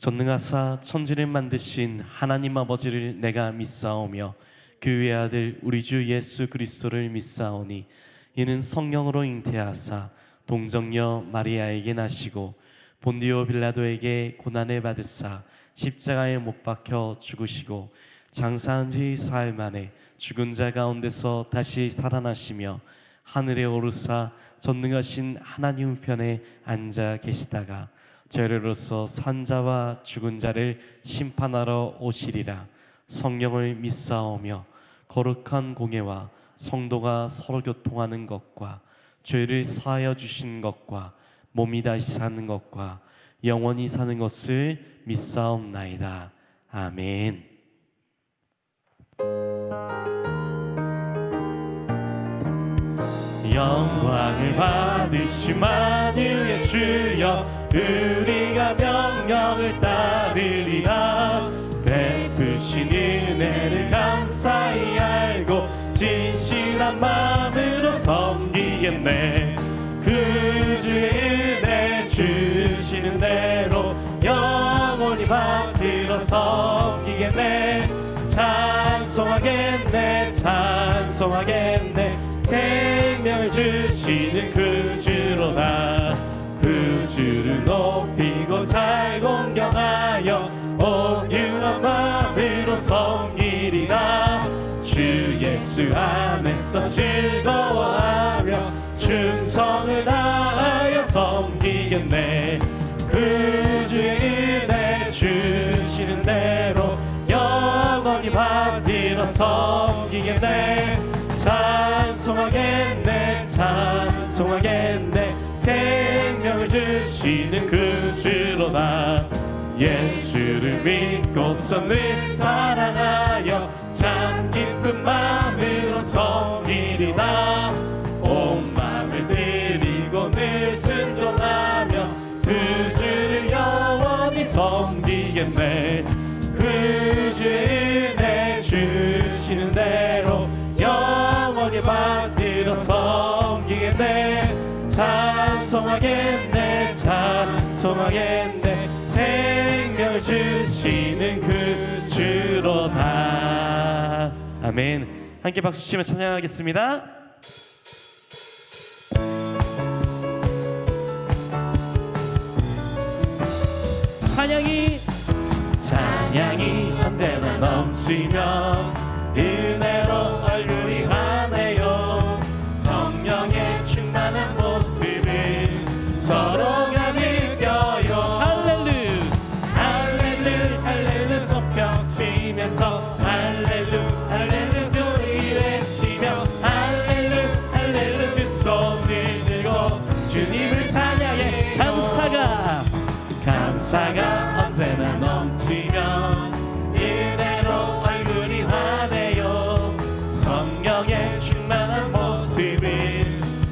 전능하사 천지를 만드신 하나님 아버지를 내가 믿사오며 그 외아들 우리 주 예수 그리스도를 믿사오니 이는 성령으로 잉태하사 동정녀 마리아에게 나시고 본디오 빌라도에게 고난을 받으사 십자가에 못 박혀 죽으시고 장사한 지 사흘 만에 죽은 자 가운데서 다시 살아나시며 하늘에 오르사 전능하신 하나님 우편에 앉아 계시다가 죄로서 산 자와 죽은 자를 심판하러 오시리라. 성령을 믿사오며 거룩한 공예와 성도가 서로 교통하는 것과 죄를 사하여 주신 것과 몸이 다시 사는 것과 영원히 사는 것을 믿사옵나이다. 아멘. 영광을 받으신 만유의 주여 우리가 명령을 따르리라. 베푸신 은혜를 감사히 알고 진실한 마음으로 섬기겠네. 그 주의 은혜 주시는 대로 영원히 받들어 섬기겠네. 찬송하겠네 찬송하겠네. 생명을 주시는 그 주로다. 그 주를 높이고 잘 공경하여 온유한 마음으로 섬기리라. 주 예수 안에서 즐거워하며 충성을 다하여 섬기겠네. 그 주의 은혜 주시는 대로 영원히 받들어 섬기겠네. 찬송하겠네 찬송하겠네. 생명을 주시는 그 주로다. 예수를 믿고서 늘 사랑하여 참 기쁜 마음으로 섬기리라. 온 마음을 드리고 늘 순종하며 그 주를 영원히 섬기겠네. 그 주의 은혜 주시는 대로 영원히 받들어 섬기겠네. 찬송하겠네 찬송하겠네. 생명을 주시는 그 주로다. 아멘. 함께 박수 치며 찬양하겠습니다. 찬양이 언제나 넘치며 은혜로 얼굴이 환해요. 성령의 충만한 모습을 서로가 느껴요. 할렐루 할렐루 할렐루 손뼉치면서 할렐루 할렐루 소리 외치며 할렐루 할렐루 두 손을 들고 주님을 찬양해. 감사가 언제나 넘치며 은혜로 얼굴이 환해요. 성령의 충만한 모습을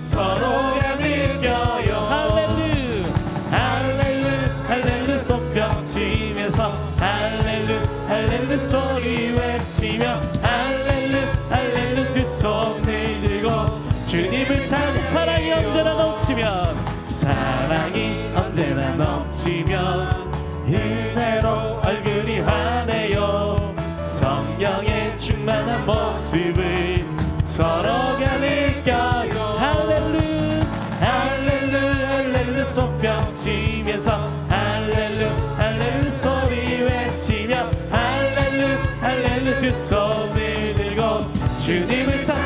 서로가 느껴요. 할렐루 할렐루 할렐루 손뼉치면서 할렐루 할렐루 소리 외치며 할렐루 할렐루 두 손을 들고 주님을 찬양. 사랑이 언제나 넘치면 사랑이 언제나 넘치면 은혜로 얼굴이 환해요. 성령의 충만한 모습을 서로가 느껴요. 할렐루 할렐루 할렐루 손뼉치면서 할렐루 할렐루 소리 외치며 할렐루 할렐루 두 손을 들고 주님을 찬.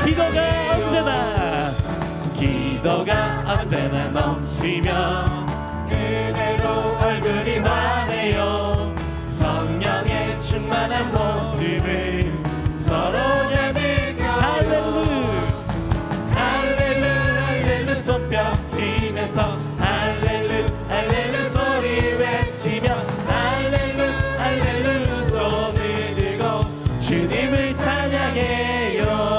기도가 언제나 넘치며 은혜로 얼굴이 환해요. 성령의 충만한 모습을 서로가 느껴요. 할렐루 할렐루 손뼉치면서 할렐루 할렐루 소리 외치며 할렐루 할렐루 손을 들고 주님을 찬양해요.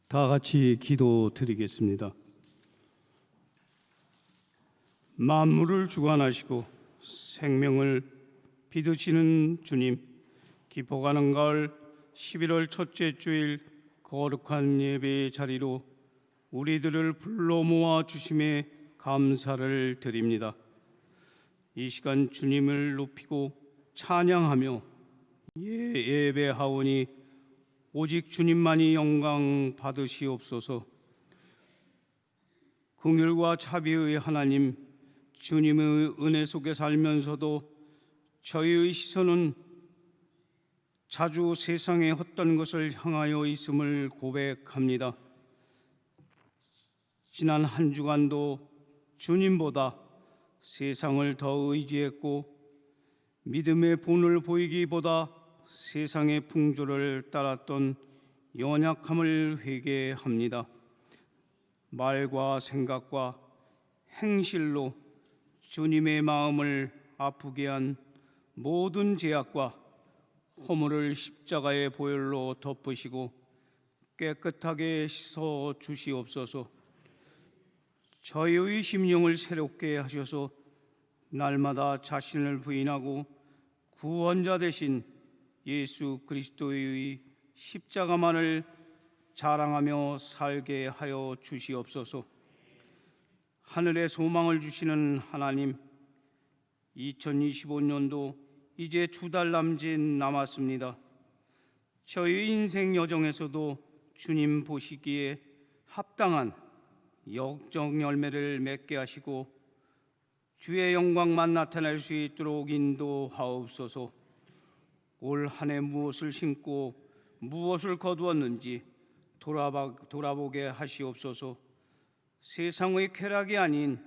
다 같이 기도드리겠습니다. 만물을 주관하시고 생명을 빚으시는 주님, 기뻐가는 가을 11월 첫째 주일 거룩한 예배의 자리로 우리들을 불러 모아 주심에 감사를 드립니다. 이 시간 주님을 높이고 찬양하며 예배하오니 오직 주님만이 영광 받으시옵소서. 긍휼과 자비의 하나님, 주님의 은혜 속에 살면서도 저희의 시선은 자주 세상의 헛된 것을 향하여 있음을 고백합니다. 지난 한 주간도 주님보다 세상을 더 의지했고 믿음의 본을 보이기보다 세상의 풍조를 따랐던 연약함을 회개합니다. 말과 생각과 행실로 주님의 마음을 아프게 한 모든 죄악과 허물을 십자가의 보혈로 덮으시고 깨끗하게 씻어 주시옵소서. 저희의 심령을 새롭게 하셔서 날마다 자신을 부인하고 구원자 되신 예수 그리스도의 십자가만을 자랑하며 살게 하여 주시옵소서. 하늘의 소망을 주시는 하나님, 2025년도 이제 2달 남짓 남았습니다. 저희 인생 여정에서도 주님 보시기에 합당한 역적 열매를 맺게 하시고 주의 영광만 나타낼 수 있도록 인도하옵소서. 올 한 해 무엇을 심고 무엇을 거두었는지 돌아보게 하시옵소서. 세상의 쾌락이 아닌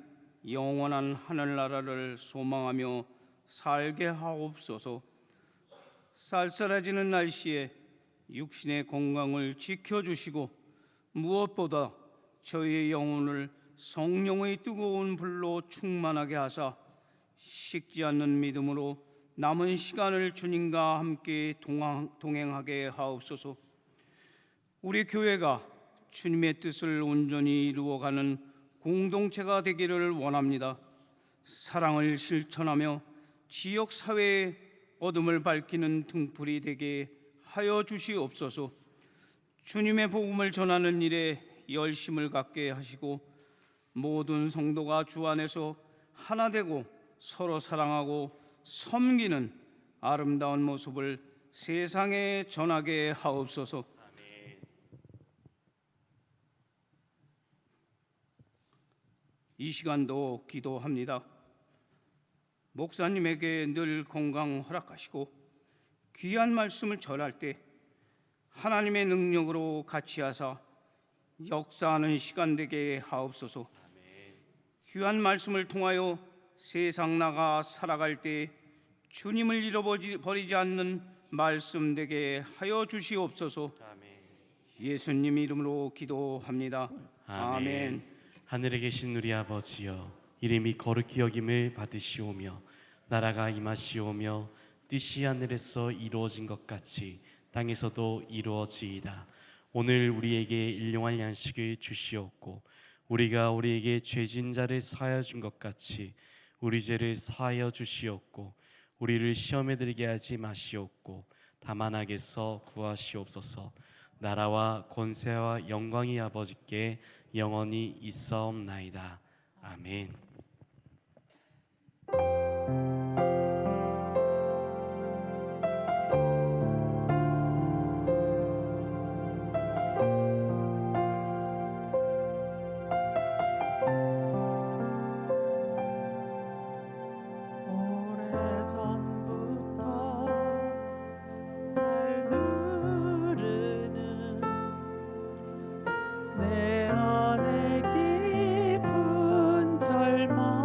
영원한 하늘나라를 소망하며 살게 하옵소서. 쌀쌀해지는 날씨에 육신의 건강을 지켜주시고 무엇보다 저희의 영혼을 성령의 뜨거운 불로 충만하게 하사 식지 않는 믿음으로 남은 시간을 주님과 함께 동행하게 하옵소서. 우리 교회가 주님의 뜻을 온전히 이루어가는 공동체가 되기를 원합니다. 사랑을 실천하며 지역 사회의 어둠을 밝히는 등불이 되게 하여 주시옵소서. 주님의 복음을 전하는 일에 열심을 갖게 하시고 모든 성도가 주 안에서 하나 되고 서로 사랑하고 섬기는 아름다운 모습을 세상에 전하게 하옵소서. 이 시간도 기도합니다. 목사님에게 늘 건강 허락하시고 귀한 말씀을 전할 때 하나님의 능력으로 같이 하사 역사하는 시간 되게 하옵소서. 귀한 말씀을 통하여 세상 나가 살아갈 때 주님을 잃어버리지 않는 말씀 되게 하여 주시옵소서. 예수님 이름으로 기도합니다. 아멘. 하늘에 계신 우리 아버지여, 이름이 거룩히 여김을 받으시오며 나라가 임하시오며 뜻이 하늘에서 이루어진 것 같이 땅에서도 이루어지이다. 오늘 우리에게 일용할 양식을 주시옵고 우리가 우리에게 죄진 자를 사하여 준 것 같이 우리 죄를 사하여 주시옵고 우리를 시험에 들게 하지 마시옵고 다만 악에서 구하시옵소서. 나라와 권세와 영광이 아버지께 영원히 있사옵나이다. 아멘. 내 안에 깊은 절망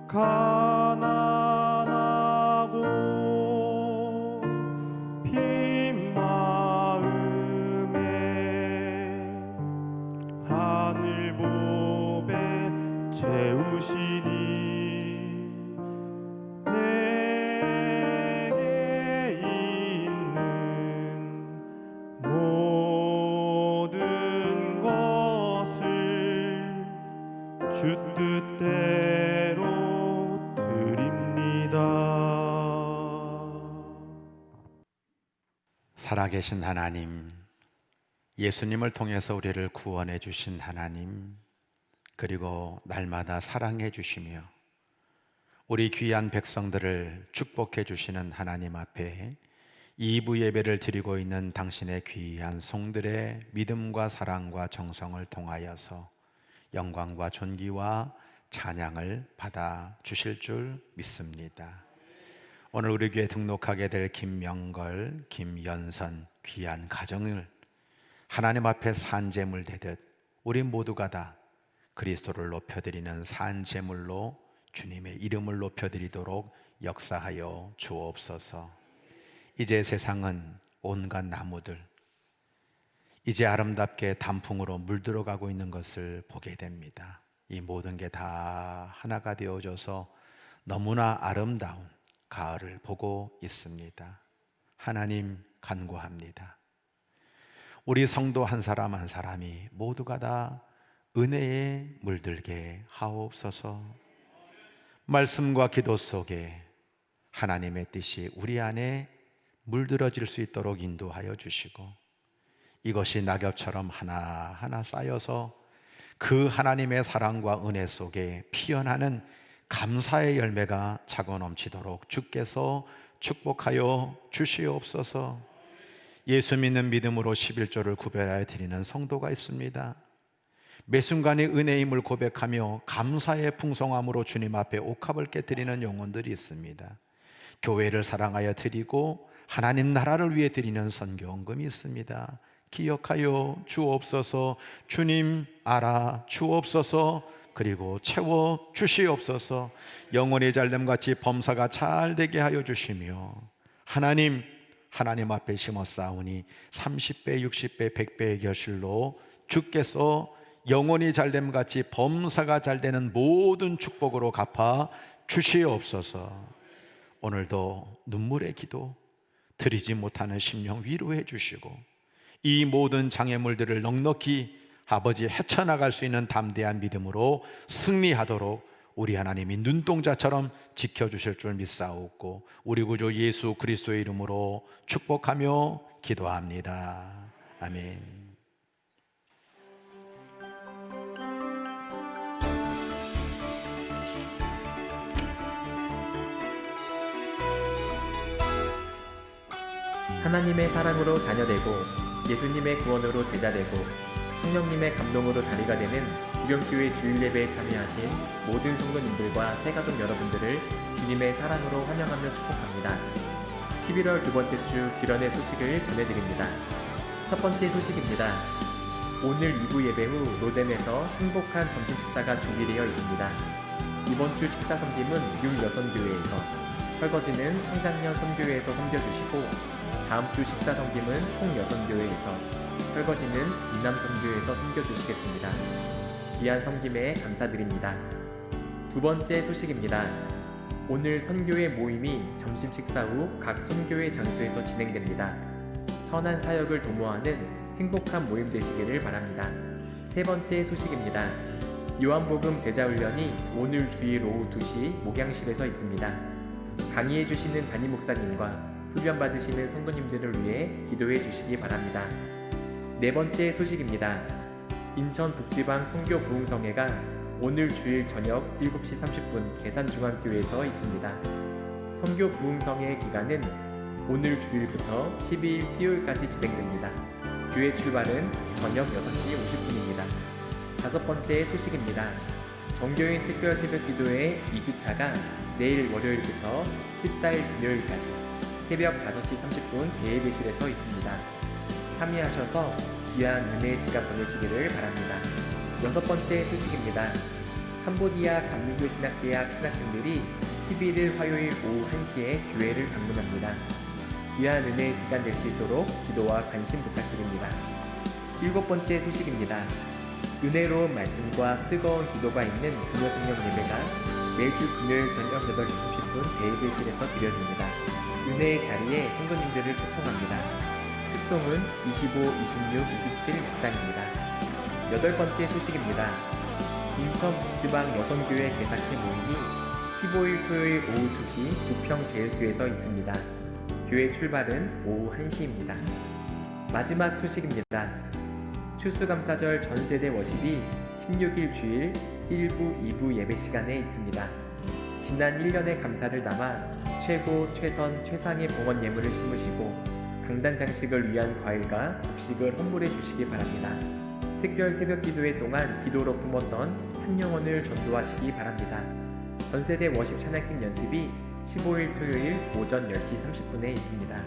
가난하고 빈 마음에 하늘 보배 채우시니 내게 있는 모든 것을 주 뜻대로 드립니다. 살아계신 하나님, 예수님을 통해서 우리를 구원해 주신 하나님, 그리고 날마다 사랑해 주시며 우리 귀한 백성들을 축복해 주시는 하나님 앞에 2부 예배를 드리고 있는 당신의 귀한 성들의 믿음과 사랑과 정성을 통하여서 영광과 존귀와 찬양을 받아 주실 줄 믿습니다. 오늘 우리 교회에 등록하게 될 김명걸, 김연선 귀한 가정을 하나님 앞에 산제물 되듯 우리 모두가 다 그리스도를 높여드리는 산제물로 주님의 이름을 높여드리도록 역사하여 주옵소서. 이제 세상은 온갖 나무들, 이제 아름답게 단풍으로 물들어가고 있는 것을 보게 됩니다. 이 모든 게 다 하나가 되어져서 너무나 아름다운 가을을 보고 있습니다. 하나님 간구합니다. 우리 성도 한 사람 한 사람이 모두가 다 은혜에 물들게 하옵소서. 말씀과 기도 속에 하나님의 뜻이 우리 안에 물들어질 수 있도록 인도하여 주시고 이것이 낙엽처럼 하나하나 쌓여서 그 하나님의 사랑과 은혜 속에 피어나는 감사의 열매가 차고 넘치도록 주께서 축복하여 주시옵소서. 예수 믿는 믿음으로 11조를 구별하여 드리는 성도가 있습니다. 매 순간의 은혜의 힘을 고백하며 감사의 풍성함으로 주님 앞에 옥합을 깨뜨리는 영혼들이 있습니다. 교회를 사랑하여 드리고 하나님 나라를 위해 드리는 선교헌금이 있습니다. 기억하여 주옵소서. 주님 알아 주옵소서. 그리고 채워 주시옵소서. 영혼의 잘됨같이 범사가 잘 되게 하여 주시며 하나님 앞에 심었사오니 30배 60배 100배의 결실로 주께서 영혼이 잘됨같이 범사가 잘 되는 모든 축복으로 갚아 주시옵소서. 오늘도 눈물의 기도 드리지 못하는 심령 위로해 주시고 이 모든 장애물들을 넉넉히 아버지 헤쳐나갈 수 있는 담대한 믿음으로 승리하도록 우리 하나님이 눈동자처럼 지켜주실 줄 믿사옵고 우리 구주 예수 그리스도의 이름으로 축복하며 기도합니다. 아멘. 하나님의 사랑으로 자녀되고 예수님의 구원으로 제자되고 성령님의 감동으로 다리가 되는 기령교회 주일예배에 참여하신 모든 성도님들과 새가족 여러분들을 주님의 사랑으로 환영하며 축복합니다. 11월 두 번째 주 귀런의 소식을 전해드립니다. 첫 번째 소식입니다. 오늘 2부 예배 후 로덴에서 행복한 점심 식사가 준비되어 있습니다. 이번 주 식사 섬김은 육여선교회에서, 설거지는 청장년 선교회에서 섬겨주시고 다음 주 식사 섬김은 총여선교회에서, 설거지는 이남선교회에서 섬겨주시겠습니다. 귀한 섬김에 감사드립니다. 두 번째 소식입니다. 오늘 선교회 모임이 점심 식사 후 각 선교회 장소에서 진행됩니다. 선한 사역을 도모하는 행복한 모임 되시기를 바랍니다. 세 번째 소식입니다. 요한복음 제자훈련이 오늘 주일 오후 2시 목양실에서 있습니다. 강의해 주시는 담임 목사님과 훈련 받으시는 성도님들을 위해 기도해 주시기 바랍니다. 네 번째 소식입니다. 인천 북지방 선교 부흥성회가 오늘 주일 저녁 7시 30분 계산중앙교회에서 있습니다. 선교 부흥성회의 기간은 오늘 주일부터 12일 수요일까지 진행됩니다. 교회 출발은 저녁 6시 50분입니다. 다섯 번째 소식입니다. 정교인 특별 새벽 기도회 2주차가 내일 월요일부터 14일 금요일까지 새벽 5시 30분 대예배실에서 있습니다. 참여하셔서 귀한 은혜의 시간 보내시기를 바랍니다. 여섯 번째 소식입니다. 캄보디아 감리교 신학대학 신학생들이 11일 화요일 오후 1시에 교회를 방문합니다. 귀한 은혜의 시간 될 수 있도록 기도와 관심 부탁드립니다. 7번째 소식입니다. 은혜로운 말씀과 뜨거운 기도가 있는 금요성령 예배가 매주 금요일 저녁 8시 30분 베이글실에서 드려집니다. 은혜의 자리에 성도님들을 초청합니다. 특송은 25, 26, 27 역장입니다. 8번째 소식입니다. 인천 지방 여성교회 개사회 모임이 15일 토요일 오후 2시 부평제일교회에서 있습니다. 교회 출발은 오후 1시입니다. 마지막 소식입니다. 추수감사절 전세대 워십이 16일 주일 1부, 2부 예배 시간에 있습니다. 지난 1년의 감사를 담아 최고, 최선, 최상의 봉헌 예물을 심으시고 강단 장식을 위한 과일과 곡식을 헌물해 주시기 바랍니다. 특별 새벽 기도회 동안 기도로 품었던 한 영혼을 전도하시기 바랍니다. 전세대 워십 찬양팀 연습이 15일 토요일 오전 10시 30분에 있습니다.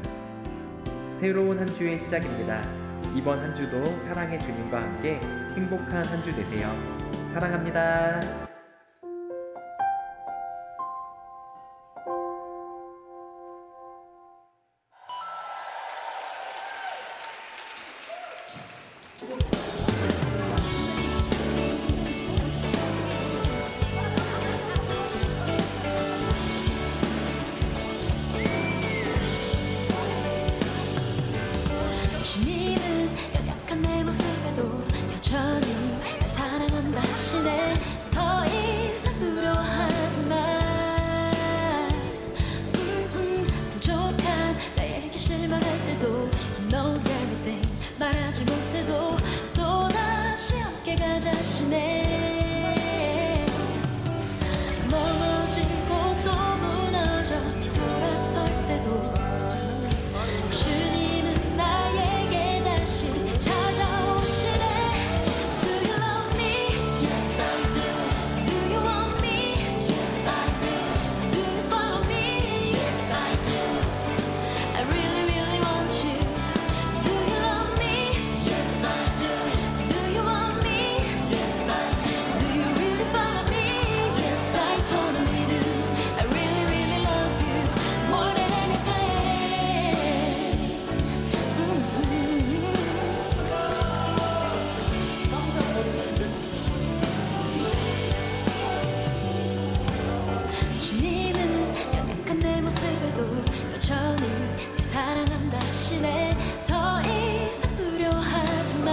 새로운 한 주의 시작입니다. 이번 한 주도 사랑의 주님과 함께 행복한 한 주 되세요. 사랑합니다. 주님은 연약한 내 모습에도 여전히 날 사랑한다 하시네. 더 이상 두려워하지 마. 부족한 나에게 실망할 때도 He knows everything. 말하지 못해도 또다시 함께 가자 하시네. 멀어지고 또 무너져 뒤돌아설 때도 주님은 나에게 다시 찾아오시네. Do you love me? Yes I do. Do you want me? Yes I do. Do you follow me? Yes I do. I really really want you. Do you love me? Yes I do. Do you want me? Yes I do. Do you really follow me? Yes I totally do. I really really love you more than anything. 주님은 연약한 내 모습에도 여전히 날 사랑한다 하시네. 더 이상 두려워하지 마.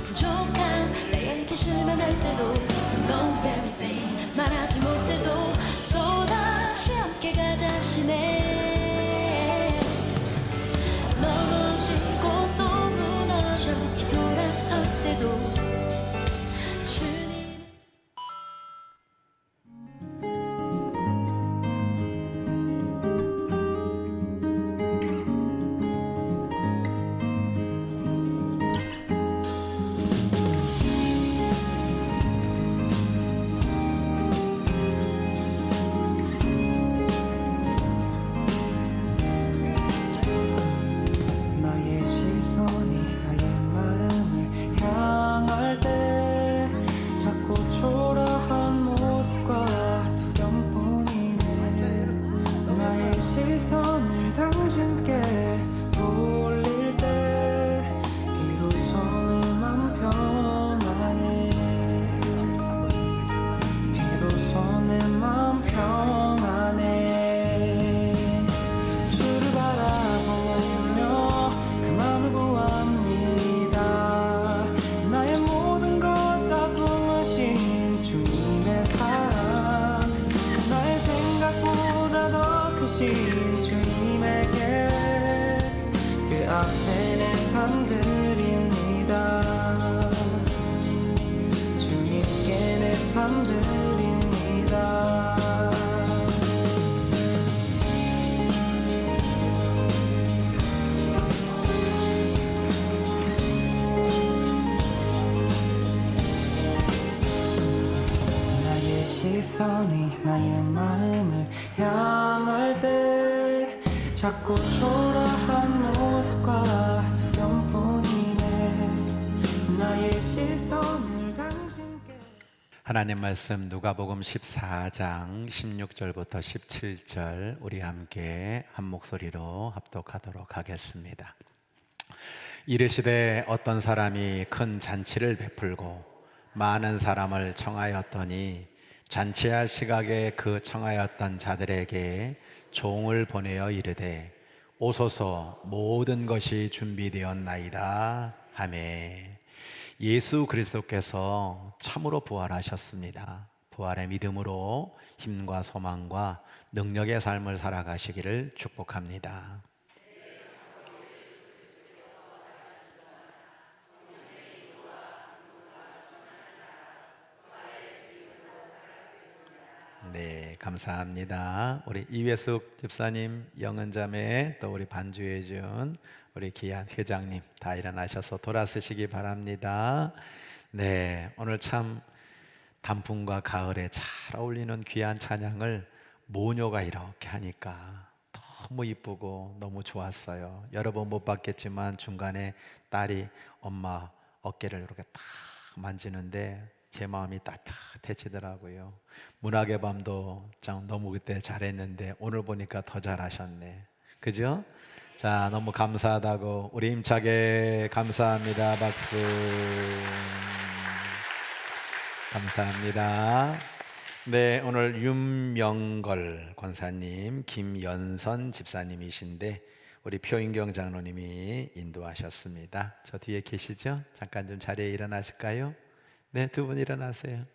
부족한 나에게 실망할 때도 He knows everything. 말하지 못해도 또다시 함께 가자 하시네. 넘어지고 또 무너져 뒤돌아설 때도 주님. 나의 시선이 나의 마음을 향할 때 자꾸 초라한 모습과 두려움뿐이네. 나의 시선을 당신께 돌릴 때 비로소 내 맘 평안해. 비로소 내 맘 평안해. 주를 바라보며 그 맘을 구합니다. 나의 모든 것 다 부으신 주님의 사랑, 나의 생각보다 더 크신 주님에게 그 앞에 내 삶 드립니다. 주님께 내 삶 드립니다. 나의 시선이 나의 마음을 향할 때 자꾸 초라한 모습과 두려움뿐이네. 나의 시선을 하나님 말씀 누가복음 14장 16절부터 17절 우리 함께 한 목소리로 합독하도록 하겠습니다. 이르시되 어떤 사람이 큰 잔치를 베풀고 많은 사람을 청하였더니 잔치할 시각에 그 청하였던 자들에게 종을 보내어 이르되 오소서 모든 것이 준비되었나이다 하매 예수 그리스도께서 참으로 부활하셨습니다. 부활의 믿음으로 힘과 소망과 능력의 삶을 살아가시기를 축복합니다. 네, 감사합니다. 우리 이회숙 집사님, 영은자매, 또 우리 반주해준 우리 귀한 회장님 다 일어나셔서 돌아서시기 바랍니다. 네, 오늘 참 단풍과 가을에 잘 어울리는 귀한 찬양을 모녀가 이렇게 하니까 너무 이쁘고 너무 좋았어요. 여러 번 못 봤겠지만 중간에 딸이 엄마 어깨를 이렇게 딱 만지는데 제 마음이 따뜻해지더라고요. 문학의 밤도 참 너무 그때 잘했는데 오늘 보니까 더 잘하셨네. 그죠? 자, 너무 감사하다고 우리 힘차게 감사합니다. 박수. 감사합니다. 네, 오늘 윤명걸 권사님, 김연선 집사님이신데 우리 표인경 장로님이 인도하셨습니다. 저 뒤에 계시죠? 잠깐 좀 자리에 일어나실까요? 네, 두 분 일어나세요.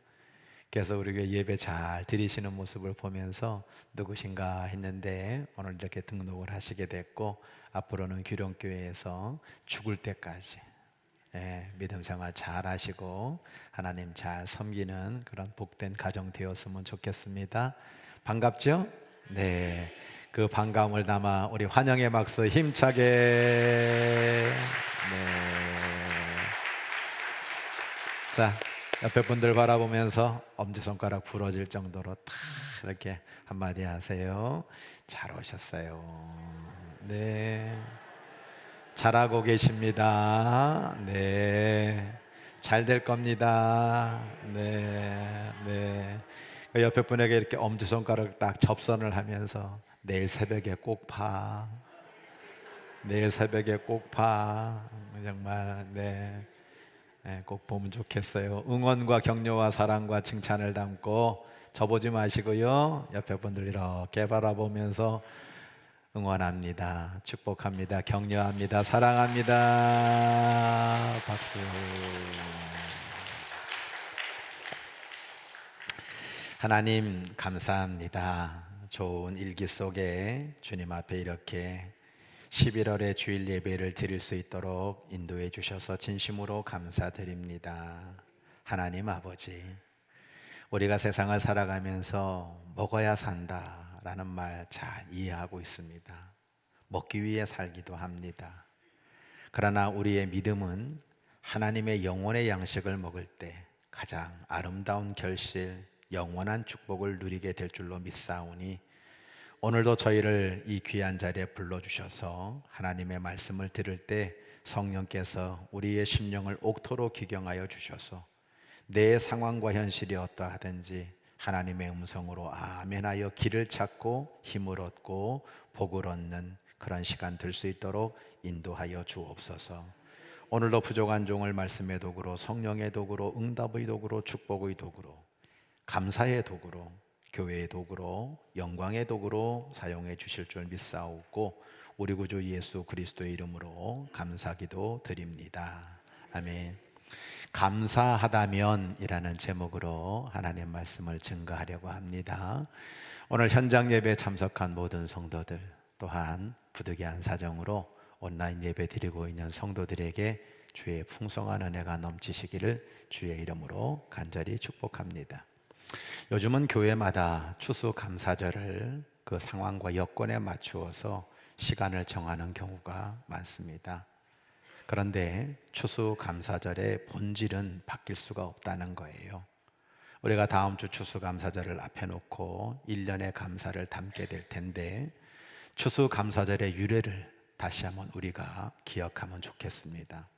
그래서 우리 교회 예배 잘 드리시는 모습을 보면서 누구신가 했는데 오늘 이렇게 등록을 하시게 됐고 앞으로는 규령교회에서 죽을 때까지 믿음 생활 잘 하시고 하나님 잘 섬기는 그런 복된 가정 되었으면 좋겠습니다. 반갑죠? 네, 그 반가움을 담아 우리 환영의 박수 힘차게. 네. 자, 옆에 분들 바라보면서 엄지손가락 부러질 정도로 딱 이렇게 한마디 하세요. 잘 오셨어요. 네, 잘하고 계십니다. 네, 잘 될 겁니다. 네, 네. 그 옆에 분에게 이렇게 엄지손가락 딱 접선을 하면서 내일 새벽에 꼭 봐. 내일 새벽에 꼭 봐. 정말 네. 네, 꼭 보면 좋겠어요. 응원과 격려와 사랑과 칭찬을 담고 저보지 마시고요. 옆에 분들 이렇게 바라보면서 응원합니다. 축복합니다. 격려합니다. 사랑합니다. 박수. 하나님 감사합니다. 좋은 일기 속에 주님 앞에 이렇게 11월의 주일 예배를 드릴 수 있도록 인도해 주셔서 진심으로 감사드립니다. 하나님 아버지, 우리가 세상을 살아가면서 먹어야 산다라는 말 잘 이해하고 있습니다. 먹기 위해 살기도 합니다. 그러나 우리의 믿음은 하나님의 영혼의 양식을 먹을 때 가장 아름다운 결실, 영원한 축복을 누리게 될 줄로 믿사오니 오늘도 저희를 이 귀한 자리에 불러주셔서 하나님의 말씀을 들을 때 성령께서 우리의 심령을 옥토로 기경하여 주셔서 내 상황과 현실이 어떠하든지 하나님의 음성으로 아멘하여 길을 찾고 힘을 얻고 복을 얻는 그런 시간 될 수 있도록 인도하여 주옵소서. 오늘도 부족한 종을 말씀의 도구로, 성령의 도구로, 응답의 도구로, 축복의 도구로, 감사의 도구로, 교회의 도구로, 영광의 도구로 사용해 주실 줄 믿사오고 우리 구주 예수 그리스도의 이름으로 감사기도 드립니다. 아멘. 감사하다면 이라는 제목으로 하나님의 말씀을 증거하려고 합니다. 오늘 현장 예배에 참석한 모든 성도들, 또한 부득이한 사정으로 온라인 예배 드리고 있는 성도들에게 주의 풍성한 은혜가 넘치시기를 주의 이름으로 간절히 축복합니다. 요즘은 교회마다 추수감사절을 그 상황과 여건에 맞추어서 시간을 정하는 경우가 많습니다. 그런데 추수감사절의 본질은 바뀔 수가 없다는 거예요. 우리가 다음 주 추수감사절을 앞에 놓고 1년의 감사를 담게 될 텐데 추수감사절의 유래를 다시 한번 우리가 기억하면 좋겠습니다.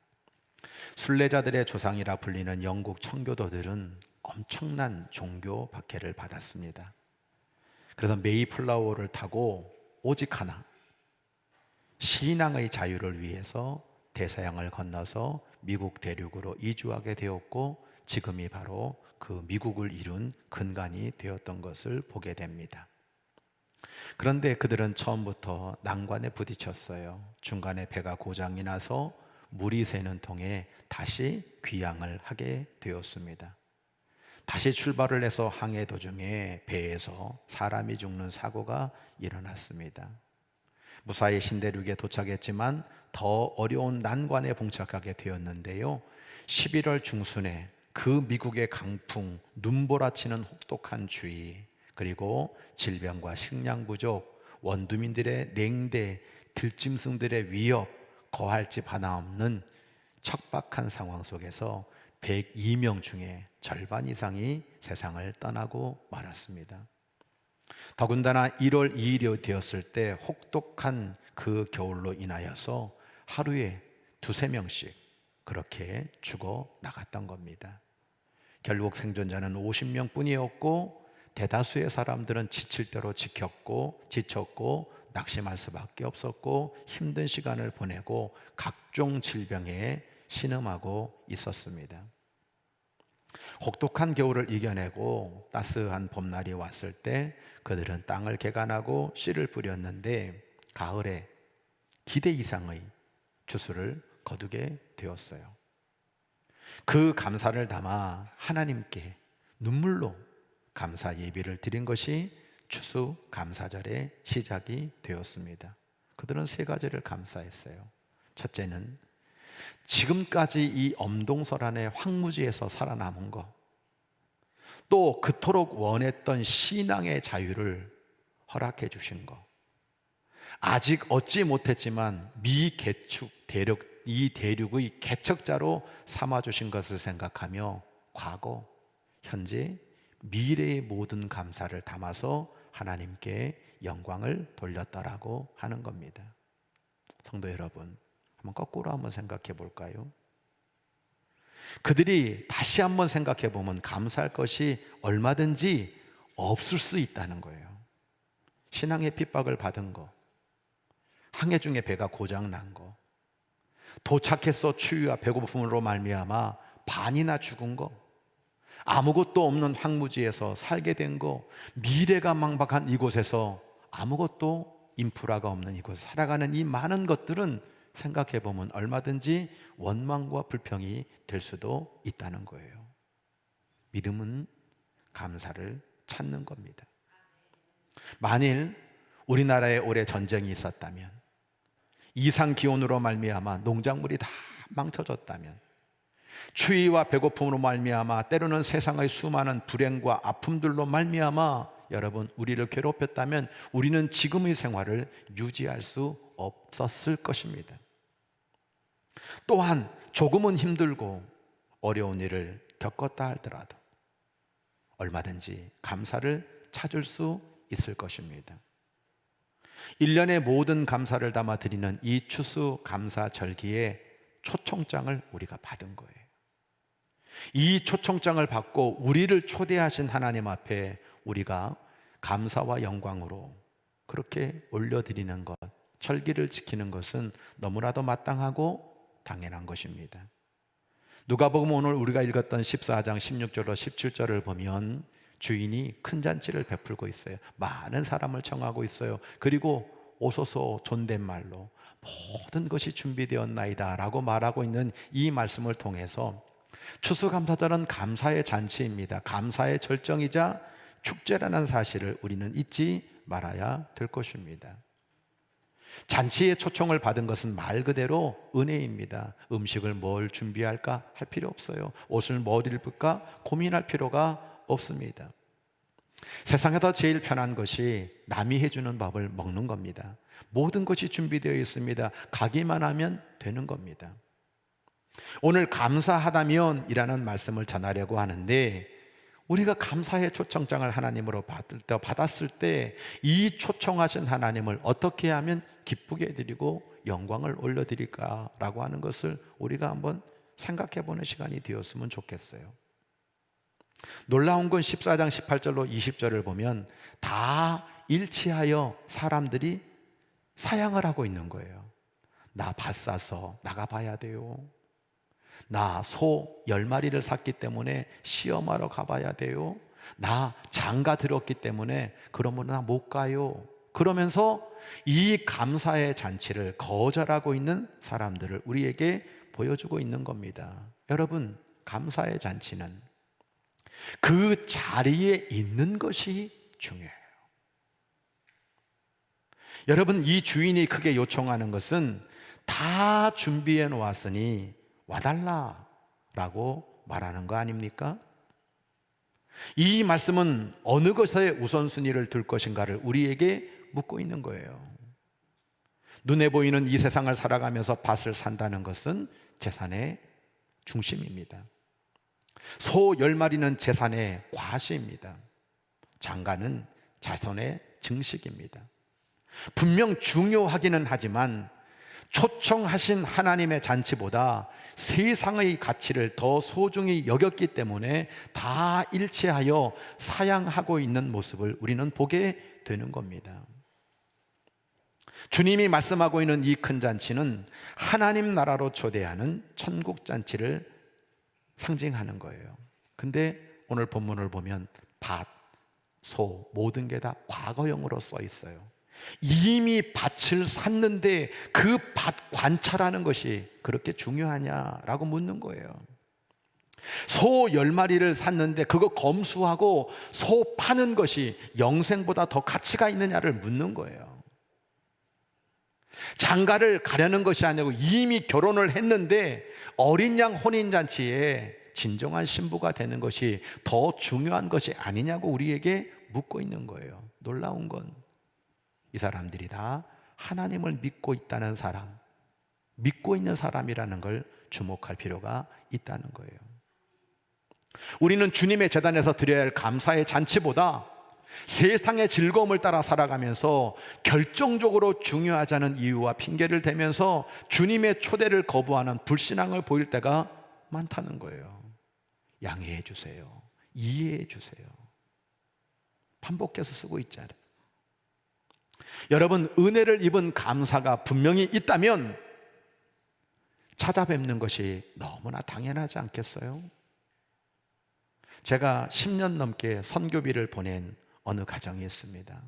순례자들의 조상이라 불리는 영국 청교도들은 엄청난 종교 박해를 받았습니다. 그래서 메이플라워를 타고 오직 하나, 신앙의 자유를 위해서 대서양을 건너서 미국 대륙으로 이주하게 되었고, 지금이 바로 그 미국을 이룬 근간이 되었던 것을 보게 됩니다. 그런데 그들은 처음부터 난관에 부딪혔어요. 중간에 배가 고장이 나서 물이 새는 통에 다시 귀향을 하게 되었습니다. 다시 출발을 해서 항해 도중에 배에서 사람이 죽는 사고가 일어났습니다. 무사히 신대륙에 도착했지만 더 어려운 난관에 봉착하게 되었는데요, 11월 중순에 그 미국의 강풍, 눈보라치는 혹독한 주의, 그리고 질병과 식량 부족, 원주민들의 냉대, 들짐승들의 위협, 거할 집 하나 없는 척박한 상황 속에서 102명 중에 절반 이상이 세상을 떠나고 말았습니다. 더군다나 1월 2일이 되었을 때 혹독한 그 겨울로 인하여서 하루에 2~3명씩 그렇게 죽어 나갔던 겁니다. 결국 생존자는 50명 뿐이었고, 대다수의 사람들은 지칠 대로 지쳤고 낙심할 수밖에 없었고, 힘든 시간을 보내고 각종 질병에 신음하고 있었습니다. 혹독한 겨울을 이겨내고 따스한 봄날이 왔을 때 그들은 땅을 개간하고 씨를 뿌렸는데, 가을에 기대 이상의 추수를 거두게 되었어요. 그 감사를 담아 하나님께 눈물로 감사 예비를 드린 것이 추수 감사절의 시작이 되었습니다. 그들은 3가지를 감사했어요. 첫째는 지금까지 이 엄동설안의 황무지에서 살아남은 것, 또 그토록 원했던 신앙의 자유를 허락해 주신 것, 아직 얻지 못했지만 이 대륙의 개척자로 삼아주신 것을 생각하며 과거, 현재, 미래의 모든 감사를 담아서 하나님께 영광을 돌렸다라고 하는 겁니다. 성도 여러분, 한번 거꾸로 한번 생각해 볼까요? 그들이 다시 한번 생각해 보면 감사할 것이 얼마든지 없을 수 있다는 거예요. 신앙의 핍박을 받은 거, 항해 중에 배가 고장 난 거, 도착해서 추위와 배고픔으로 말미암아 반이나 죽은 거, 아무것도 없는 황무지에서 살게 된 거, 미래가 망박한 이곳에서 아무것도 인프라가 없는 이곳에 살아가는 이 많은 것들은 생각해 보면 얼마든지 원망과 불평이 될 수도 있다는 거예요. 믿음은 감사를 찾는 겁니다. 만일 우리나라에 올해 전쟁이 있었다면, 이상 기온으로 말미암아 농작물이 다 망쳐졌다면, 추위와 배고픔으로 말미암아 때로는 세상의 수많은 불행과 아픔들로 말미암아 여러분 우리를 괴롭혔다면 우리는 지금의 생활을 유지할 수 없었을 것입니다. 또한 조금은 힘들고 어려운 일을 겪었다 할지라도 얼마든지 감사를 찾을 수 있을 것입니다. 1년의 모든 감사를 담아 드리는 이 추수 감사 절기에 초청장을 우리가 받은 거예요. 이 초청장을 받고 우리를 초대하신 하나님 앞에 우리가 감사와 영광으로 그렇게 올려드리는 것, 절기를 지키는 것은 너무나도 마땅하고 당연한 것입니다. 누가복음 오늘 우리가 읽었던 14장 16절로 17절을 보면 주인이 큰 잔치를 베풀고 있어요. 많은 사람을 청하고 있어요. 그리고 오소서 존댓말로 모든 것이 준비되었나이다 라고 말하고 있는 이 말씀을 통해서 추수감사절은 감사의 잔치입니다. 감사의 절정이자 축제라는 사실을 우리는 잊지 말아야 될 것입니다. 잔치에 초청을 받은 것은 말 그대로 은혜입니다. 음식을 뭘 준비할까 할 필요 없어요. 옷을 뭐 입을까 고민할 필요가 없습니다. 세상에서 제일 편한 것이 남이 해주는 밥을 먹는 겁니다. 모든 것이 준비되어 있습니다. 가기만 하면 되는 겁니다. 오늘 감사하다면 이라는 말씀을 전하려고 하는데, 우리가 감사의 초청장을 하나님으로 받았을 때 이 초청하신 하나님을 어떻게 하면 기쁘게 드리고 영광을 올려드릴까라고 하는 것을 우리가 한번 생각해 보는 시간이 되었으면 좋겠어요. 놀라운 건 14장 18절로 20절을 보면 다 일치하여 사람들이 사양을 하고 있는 거예요. 나 밭 사서 나가봐야 돼요. 나 소 10마리를 샀기 때문에 시험하러 가봐야 돼요. 나 장가 들었기 때문에 그러면 나 못 가요. 그러면서 이 감사의 잔치를 거절하고 있는 사람들을 우리에게 보여주고 있는 겁니다. 여러분, 감사의 잔치는 그 자리에 있는 것이 중요해요. 여러분, 이 주인이 크게 요청하는 것은 다 준비해 놓았으니 와달라라고 말하는 거 아닙니까? 이 말씀은 어느 것에 우선순위를 둘 것인가를 우리에게 묻고 있는 거예요. 눈에 보이는 이 세상을 살아가면서 밭을 산다는 것은 재산의 중심입니다. 소 10마리는 재산의 과시입니다. 장가는 자손의 증식입니다. 분명 중요하기는 하지만 초청하신 하나님의 잔치보다 세상의 가치를 더 소중히 여겼기 때문에 다 일치하여 사양하고 있는 모습을 우리는 보게 되는 겁니다. 주님이 말씀하고 있는 이 큰 잔치는 하나님 나라로 초대하는 천국 잔치를 상징하는 거예요. 근데 오늘 본문을 보면 밭, 소 모든 게 다 과거형으로 써 있어요. 이미 밭을 샀는데 그 밭 관찰하는 것이 그렇게 중요하냐라고 묻는 거예요. 소 10마리를 샀는데 그거 검수하고 소 파는 것이 영생보다 더 가치가 있느냐를 묻는 거예요. 장가를 가려는 것이 아니고 이미 결혼을 했는데 어린 양 혼인잔치에 진정한 신부가 되는 것이 더 중요한 것이 아니냐고 우리에게 묻고 있는 거예요. 놀라운 건 이 사람들이 다 하나님을 믿고 있다는 사람, 믿고 있는 사람이라는 걸 주목할 필요가 있다는 거예요. 우리는 주님의 제단에서 드려야 할 감사의 잔치보다 세상의 즐거움을 따라 살아가면서 결정적으로 중요하지 않은 이유와 핑계를 대면서 주님의 초대를 거부하는 불신앙을 보일 때가 많다는 거예요. 양해해 주세요. 이해해 주세요. 반복해서 쓰고 있잖아요. 여러분, 은혜를 입은 감사가 분명히 있다면 찾아뵙는 것이 너무나 당연하지 않겠어요? 제가 10년 넘게 선교비를 보낸 어느 가정이 있습니다.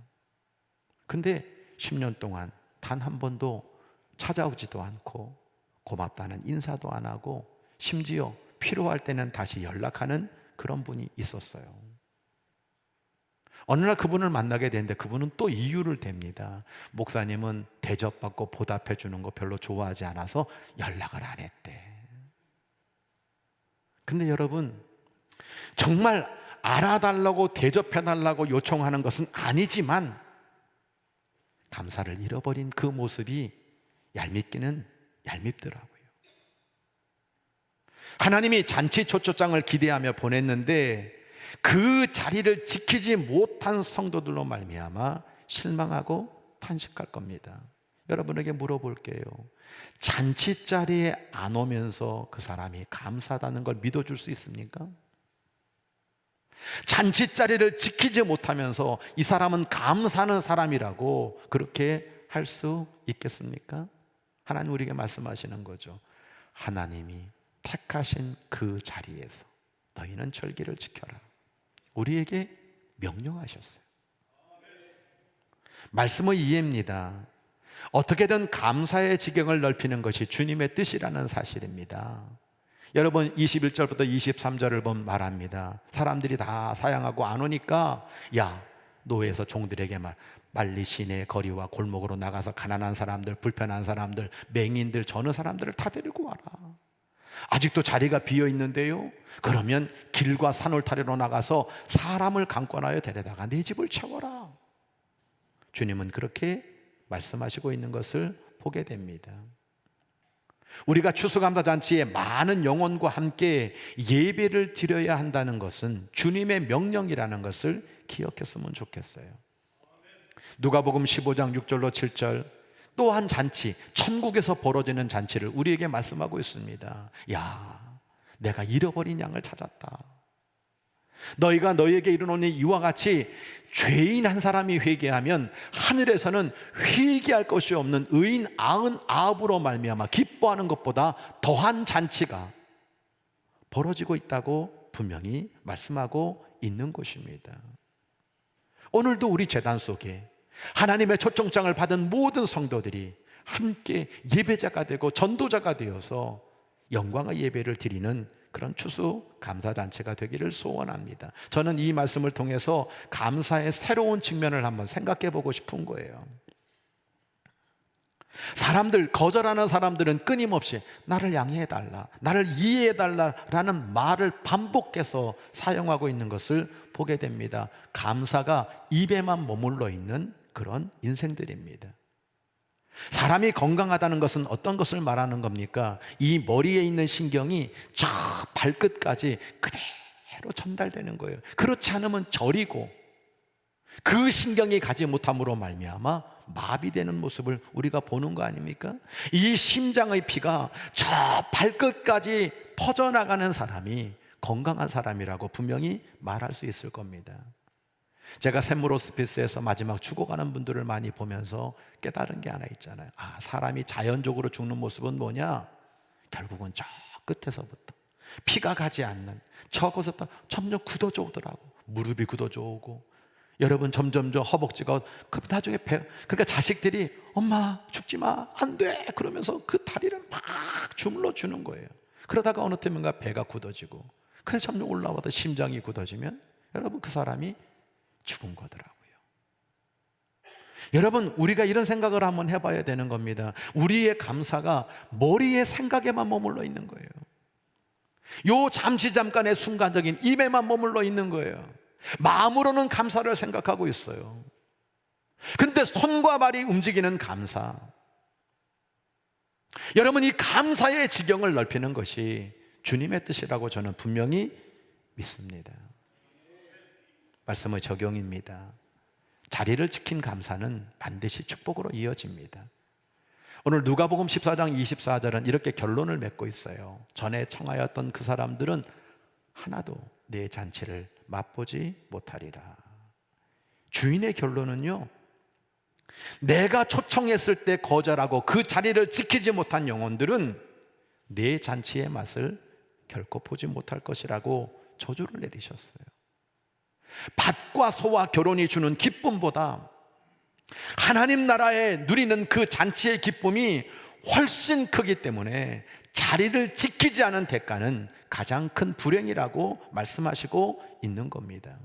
근데 10년 동안 단 한 번도 찾아오지도 않고 고맙다는 인사도 안 하고 심지어 필요할 때는 다시 연락하는 그런 분이 있었어요. 어느 날 그분을 만나게 되는데 그분은 또 이유를 댑니다. 목사님은 대접받고 보답해 주는 거 별로 좋아하지 않아서 연락을 안 했대. 근데 여러분, 정말 알아달라고 대접해달라고 요청하는 것은 아니지만 감사를 잃어버린 그 모습이 얄밉기는 얄밉더라고요. 하나님이 잔치 초초장을 기대하며 보냈는데 그 자리를 지키지 못한 성도들로 말미암아 실망하고 탄식할 겁니다. 여러분에게 물어볼게요. 잔치 자리에 안 오면서 그 사람이 감사하다는 걸 믿어줄 수 있습니까? 잔치 자리를 지키지 못하면서 이 사람은 감사하는 사람이라고 그렇게 할 수 있겠습니까? 하나님 우리에게 말씀하시는 거죠. 하나님이 택하신 그 자리에서 너희는 절기를 지켜라. 우리에게 명령하셨어요. 말씀의 이해입니다. 어떻게든 감사의 지경을 넓히는 것이 주님의 뜻이라는 사실입니다. 여러분, 21절부터 23절을 보면 말합니다. 사람들이 다 사양하고 안 오니까 야, 노예에서 종들에게 빨리 시내 거리와 골목으로 나가서 가난한 사람들, 불편한 사람들, 맹인들, 저는 사람들을 다 데리고 와라. 아직도 자리가 비어 있는데요, 그러면 길과 산울타리로 나가서 사람을 강권하여 데려다가 내 집을 채워라. 주님은 그렇게 말씀하시고 있는 것을 보게 됩니다. 우리가 추수감사잔치에 많은 영혼과 함께 예배를 드려야 한다는 것은 주님의 명령이라는 것을 기억했으면 좋겠어요. 누가복음 15장 6절로 7절, 또 한 잔치, 천국에서 벌어지는 잔치를 우리에게 말씀하고 있습니다. 야, 내가 잃어버린 양을 찾았다. 너희가 너희에게 이르노니 이와 같이 죄인 한 사람이 회개하면 하늘에서는 회개할 것이 없는 의인 99으로 말미암아 기뻐하는 것보다 더한 잔치가 벌어지고 있다고 분명히 말씀하고 있는 것입니다. 오늘도 우리 제단 속에 하나님의 초청장을 받은 모든 성도들이 함께 예배자가 되고 전도자가 되어서 영광의 예배를 드리는 그런 추수 감사잔치가 되기를 소원합니다. 저는 이 말씀을 통해서 감사의 새로운 측면을 한번 생각해 보고 싶은 거예요. 사람들, 거절하는 사람들은 끊임없이 나를 양해해달라, 나를 이해해달라라는 말을 반복해서 사용하고 있는 것을 보게 됩니다. 감사가 입에만 머물러 있는 그런 인생들입니다. 사람이 건강하다는 것은 어떤 것을 말하는 겁니까? 이 머리에 있는 신경이 저 발끝까지 그대로 전달되는 거예요. 그렇지 않으면 저리고 그 신경이 가지 못함으로 말미암아 마비되는 모습을 우리가 보는 거 아닙니까? 이 심장의 피가 저 발끝까지 퍼져나가는 사람이 건강한 사람이라고 분명히 말할 수 있을 겁니다. 제가 샘물 호스피스에서 마지막 죽어가는 분들을 많이 보면서 깨달은 게 하나 있잖아요. 아, 사람이 자연적으로 죽는 모습은 뭐냐? 결국은 저 끝에서부터 피가 가지 않는 저곳부터 점점 굳어져 오더라고. 무릎이 굳어져 오고, 여러분 점점 허벅지가, 그 나중에 그러니까 자식들이 엄마 죽지 마, 안 돼 그러면서 그 다리를 막 주물러 주는 거예요. 그러다가 어느 틈인가 배가 굳어지고, 그래서 점점 올라와서 심장이 굳어지면 여러분 그 사람이 죽은 거더라고요. 여러분, 우리가 이런 생각을 한번 해봐야 되는 겁니다. 우리의 감사가 머리의 생각에만 머물러 있는 거예요. 요 잠시 잠깐의 순간적인 입에만 머물러 있는 거예요. 마음으로는 감사를 생각하고 있어요. 근데 손과 발이 움직이는 감사, 여러분, 이 감사의 지경을 넓히는 것이 주님의 뜻이라고 저는 분명히 믿습니다. 말씀의 적용입니다. 자리를 지킨 감사는 반드시 축복으로 이어집니다. 오늘 누가복음 14장 24절은 이렇게 결론을 맺고 있어요. 전에 청하였던 그 사람들은 하나도 내 잔치를 맛보지 못하리라. 주인의 결론은요, 내가 초청했을 때 거절하고 그 자리를 지키지 못한 영혼들은 내 잔치의 맛을 결코 보지 못할 것이라고 저주를 내리셨어요. 밭과 소와 결혼이 주는 기쁨보다 하나님 나라에 누리는 그 잔치의 기쁨이 훨씬 크기 때문에 자리를 지키지 않은 대가는 가장 큰 불행이라고 말씀하시고 있는 겁니다.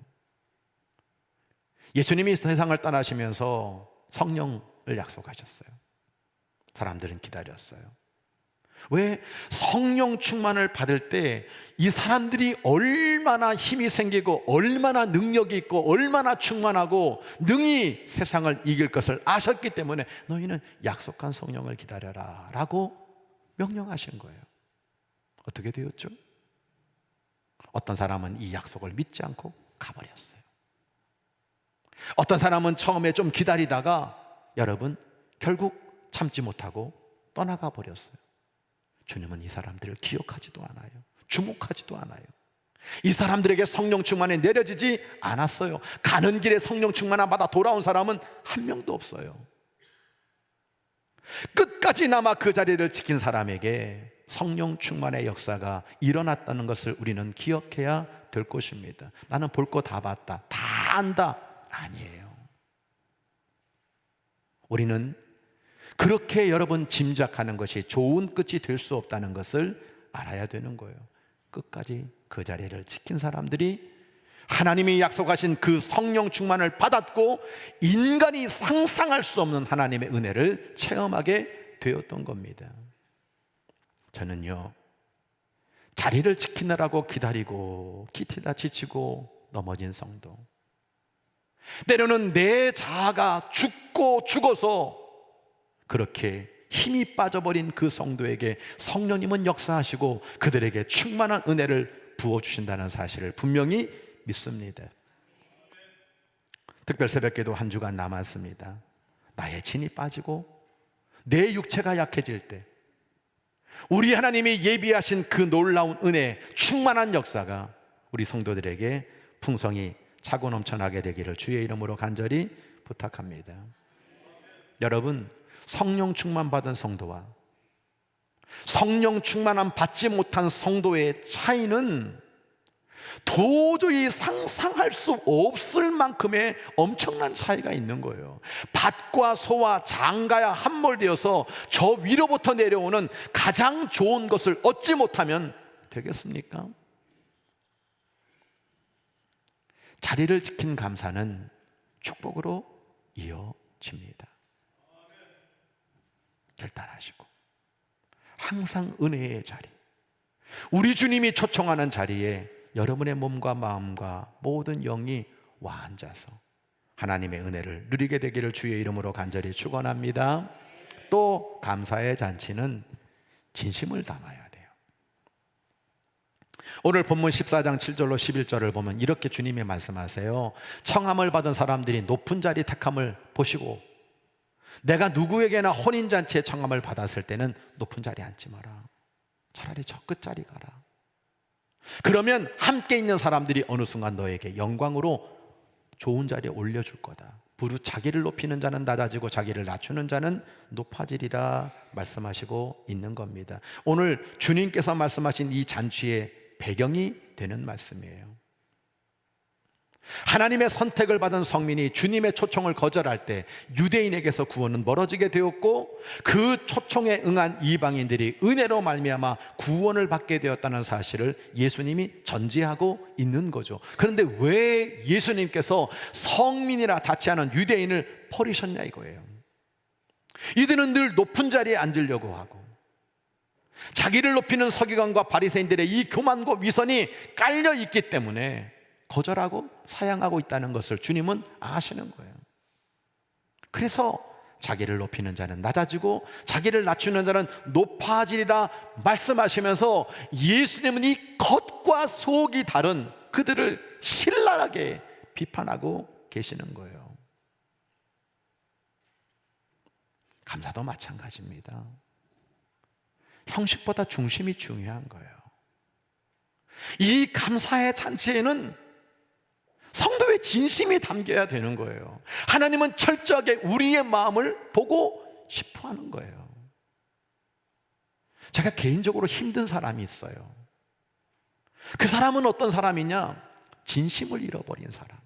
예수님이 세상을 떠나시면서 성령을 약속하셨어요. 사람들은 기다렸어요. 왜? 성령 충만을 받을 때 이 사람들이 얼마나 힘이 생기고 얼마나 능력이 있고 얼마나 충만하고 능히 세상을 이길 것을 아셨기 때문에 너희는 약속한 성령을 기다려라 라고 명령하신 거예요. 어떻게 되었죠? 어떤 사람은 이 약속을 믿지 않고 가버렸어요. 어떤 사람은 처음에 좀 기다리다가 여러분 결국 참지 못하고 떠나가 버렸어요. 주님은 이 사람들을 기억하지도 않아요. 주목하지도 않아요. 이 사람들에게 성령 충만이 내려지지 않았어요. 가는 길에 성령 충만을 받아 돌아온 사람은 한 명도 없어요. 끝까지 남아 그 자리를 지킨 사람에게 성령 충만의 역사가 일어났다는 것을 우리는 기억해야 될 것입니다. 나는 볼 거 다 봤다, 다 안다, 아니에요. 우리는 그렇게 여러분 짐작하는 것이 좋은 끝이 될 수 없다는 것을 알아야 되는 거예요. 끝까지 그 자리를 지킨 사람들이 하나님이 약속하신 그 성령 충만을 받았고 인간이 상상할 수 없는 하나님의 은혜를 체험하게 되었던 겁니다. 저는요, 자리를 지키느라고 기다리고 기티다 지치고 넘어진 성도, 때로는 내 자아가 죽어서 그렇게 힘이 빠져버린 그 성도에게 성령님은 역사하시고 그들에게 충만한 은혜를 부어주신다는 사실을 분명히 믿습니다. 특별 새벽기도 한 주간 남았습니다. 나의 진이 빠지고 내 육체가 약해질 때 우리 하나님이 예비하신 그 놀라운 은혜, 충만한 역사가 우리 성도들에게 풍성히 차고 넘쳐나게 되기를 주의 이름으로 간절히 부탁합니다. 여러분, 성령 충만 받은 성도와 성령 충만함 받지 못한 성도의 차이는 도저히 상상할 수 없을 만큼의 엄청난 차이가 있는 거예요. 밭과 소와 장가야 함몰되어서 저 위로부터 내려오는 가장 좋은 것을 얻지 못하면 되겠습니까? 자리를 지킨 감사는 축복으로 이어집니다. 결단하시고 항상 은혜의 자리, 우리 주님이 초청하는 자리에 여러분의 몸과 마음과 모든 영이 와 앉아서 하나님의 은혜를 누리게 되기를 주의 이름으로 간절히 축원합니다. 또 감사의 잔치는 진심을 담아야 돼요. 오늘 본문 14장 7절로 11절을 보면 이렇게 주님이 말씀하세요. 청함을 받은 사람들이 높은 자리 택함을 보시고 내가 누구에게나 혼인잔치에 청함을 받았을 때는 높은 자리에 앉지 마라. 차라리 저 끝자리 가라. 그러면 함께 있는 사람들이 어느 순간 너에게 영광으로 좋은 자리에 올려줄 거다. 부르 자기를 높이는 자는 낮아지고 자기를 낮추는 자는 높아지리라 말씀하시고 있는 겁니다. 오늘 주님께서 말씀하신 이 잔치의 배경이 되는 말씀이에요. 하나님의 선택을 받은 성민이 주님의 초청을 거절할 때 유대인에게서 구원은 멀어지게 되었고 그 초청에 응한 이방인들이 은혜로 말미암아 구원을 받게 되었다는 사실을 예수님이 전제하고 있는 거죠. 그런데 왜 예수님께서 성민이라 자체하는 유대인을 버리셨냐 이거예요. 이들은 늘 높은 자리에 앉으려고 하고 자기를 높이는 서기관과 바리새인들의 이 교만과 위선이 깔려 있기 때문에 거절하고 사양하고 있다는 것을 주님은 아시는 거예요. 그래서 자기를 높이는 자는 낮아지고 자기를 낮추는 자는 높아지리라 말씀하시면서 예수님은 이 겉과 속이 다른 그들을 신랄하게 비판하고 계시는 거예요. 감사도 마찬가지입니다. 형식보다 중심이 중요한 거예요. 이 감사의 잔치에는 성도의 진심이 담겨야 되는 거예요. 하나님은 철저하게 우리의 마음을 보고 싶어 하는 거예요. 제가 개인적으로 힘든 사람이 있어요. 그 사람은 어떤 사람이냐? 진심을 잃어버린 사람.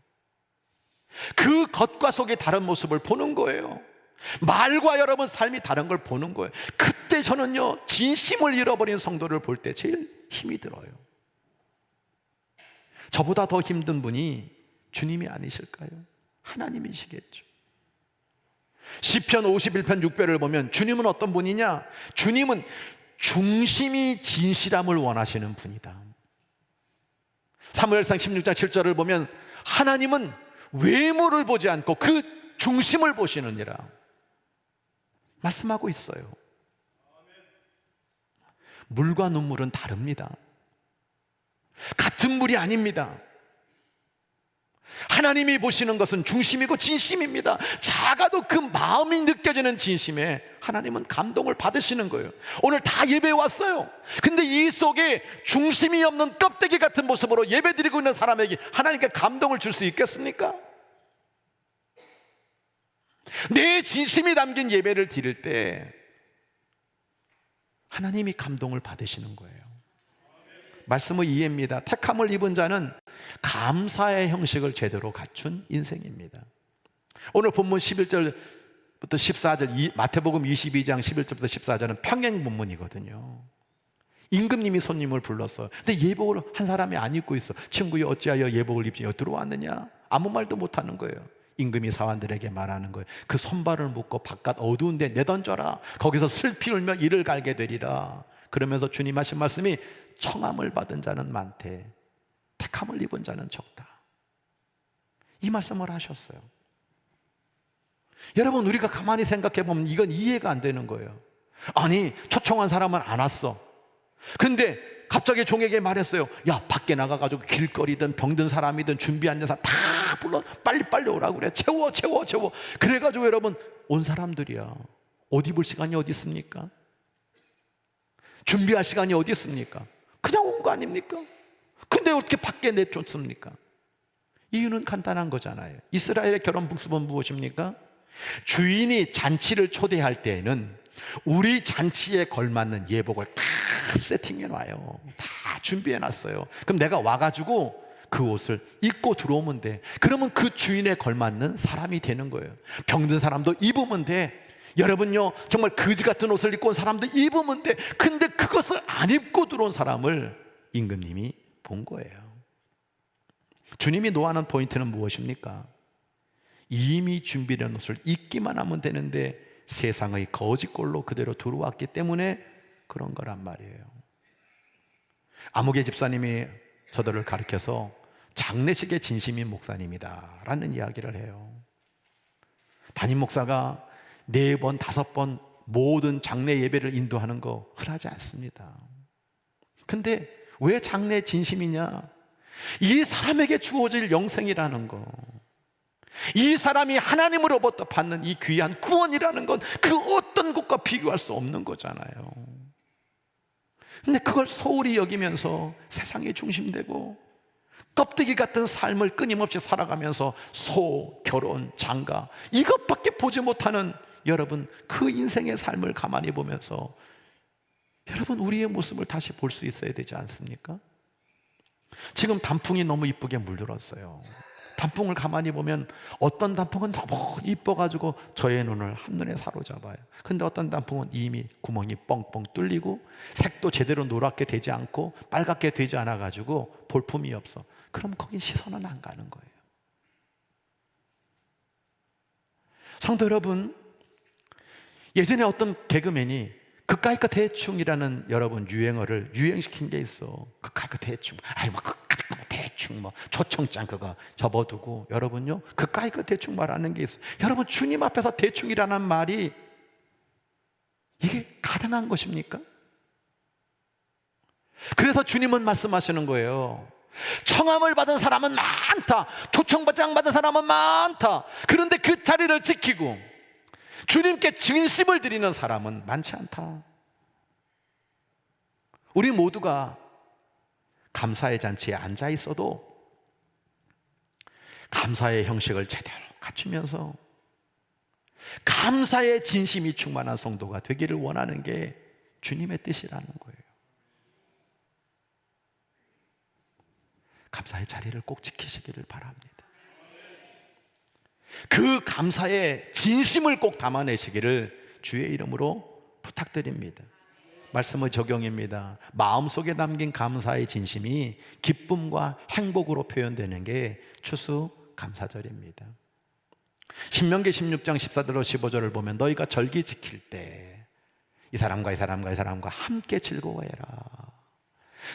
그 겉과 속의 다른 모습을 보는 거예요. 말과 여러분 삶이 다른 걸 보는 거예요. 그때 저는요, 진심을 잃어버린 성도를 볼 때 제일 힘이 들어요. 저보다 더 힘든 분이 주님이 아니실까요? 하나님이시겠죠. 시편 51편 6절을 보면 주님은 어떤 분이냐? 주님은 중심이 진실함을 원하시는 분이다. 사무엘상 16장 7절을 보면 하나님은 외모를 보지 않고 그 중심을 보시느니라 말씀하고 있어요. 물과 눈물은 다릅니다. 같은 물이 아닙니다. 하나님이 보시는 것은 중심이고 진심입니다. 작아도 그 마음이 느껴지는 진심에 하나님은 감동을 받으시는 거예요. 오늘 다 예배에 왔어요. 근데 이 속에 중심이 없는 껍데기 같은 모습으로 예배드리고 있는 사람에게 하나님께 감동을 줄 수 있겠습니까? 내 진심이 담긴 예배를 드릴 때 하나님이 감동을 받으시는 거예요. 말씀의 이해입니다. 택함을 입은 자는 감사의 형식을 제대로 갖춘 인생입니다. 오늘 본문 11절부터 14절, 마태복음 22장 11절부터 14절은 평행 본문이거든요. 임금님이 손님을 불렀어요. 근데 예복을 한 사람이 안 입고 있어. 친구여 어찌하여 예복을 입지 들어왔느냐? 아무 말도 못하는 거예요. 임금이 사환들에게 말하는 거예요. 그 손발을 묶고 바깥 어두운 데 내던져라. 거기서 슬피 울며 이를 갈게 되리라. 그러면서 주님 하신 말씀이 청함을 받은 자는 많되 택함을 입은 자는 적다. 이 말씀을 하셨어요. 여러분, 우리가 가만히 생각해 보면 이건 이해가 안 되는 거예요. 아니, 초청한 사람은 안 왔어. 근데 갑자기 종에게 말했어요. 야, 밖에 나가가지고 길거리든 병든 사람이든 준비 안 된 사람 다 불러 빨리빨리 오라고 그래. 채워. 그래가지고 여러분 온 사람들이야. 옷 입을 시간이 어디 있습니까? 준비할 시간이 어디 있습니까? 그냥 온 거 아닙니까? 근데 어떻게 밖에 내쫓습니까? 이유는 간단한 거잖아요. 이스라엘의 결혼 풍습은 무엇입니까? 주인이 잔치를 초대할 때에는 우리 잔치에 걸맞는 예복을 다 세팅해 놔요. 다 준비해 놨어요. 그럼 내가 와가지고 그 옷을 입고 들어오면 돼. 그러면 그 주인에 걸맞는 사람이 되는 거예요. 병든 사람도 입으면 돼. 여러분요, 정말 거지 같은 옷을 입고 온 사람도 입으면 돼. 근데 그것을 안 입고 들어온 사람을 임금님이 본 거예요. 주님이 노하는 포인트는 무엇입니까? 이미 준비된 옷을 입기만 하면 되는데 세상의 거짓골로 그대로 들어왔기 때문에 그런 거란 말이에요. 아무개 집사님이 저들을 가르쳐서 장례식의 진심인 목사님이다 라는 이야기를 해요. 담임 목사가 4번, 5번 모든 장례 예배를 인도하는 거 흔하지 않습니다. 근데 왜 장례 진심이냐? 이 사람에게 주어질 영생이라는 거, 이 사람이 하나님으로부터 받는 이 귀한 구원이라는 건 그 어떤 것과 비교할 수 없는 거잖아요. 근데 그걸 소홀히 여기면서 세상에 중심되고 껍데기 같은 삶을 끊임없이 살아가면서 소, 결혼, 장가 이것밖에 보지 못하는 여러분, 그 인생의 삶을 가만히 보면서 여러분, 우리의 모습을 다시 볼 수 있어야 되지 않습니까? 지금 단풍이 너무 이쁘게 물들었어요. 단풍을 가만히 보면 어떤 단풍은 너무 이뻐가지고 저의 눈을 한눈에 사로잡아요. 근데 어떤 단풍은 이미 구멍이 뻥뻥 뚫리고 색도 제대로 노랗게 되지 않고 빨갛게 되지 않아가지고 볼품이 없어. 그럼 거긴 시선은 안 가는 거예요. 성도 여러분, 예전에 어떤 개그맨이 그까이까 대충이라는 여러분 유행어를 유행시킨 게 있어. 그까이까 대충, 아이 뭐 대충 뭐 초청장 그거 접어두고, 여러분요, 그까이까 대충 말하는 게 있어. 여러분, 주님 앞에서 대충이라는 말이 이게 가능한 것입니까? 그래서 주님은 말씀하시는 거예요. 청함을 받은 사람은 많다, 초청받지 않은 사람은 많다. 그런데 그 자리를 지키고 주님께 진심을 드리는 사람은 많지 않다. 우리 모두가 감사의 잔치에 앉아 있어도 감사의 형식을 제대로 갖추면서 감사의 진심이 충만한 성도가 되기를 원하는 게 주님의 뜻이라는 거예요. 감사의 자리를 꼭 지키시기를 바랍니다. 그 감사의 진심을 꼭 담아내시기를 주의 이름으로 부탁드립니다. 말씀의 적용입니다. 마음속에 담긴 감사의 진심이 기쁨과 행복으로 표현되는 게 추수감사절입니다. 신명기 16장 14절로 15절을 보면 너희가 절기 지킬 때 이 사람과 이 사람과 이 사람과 함께 즐거워해라.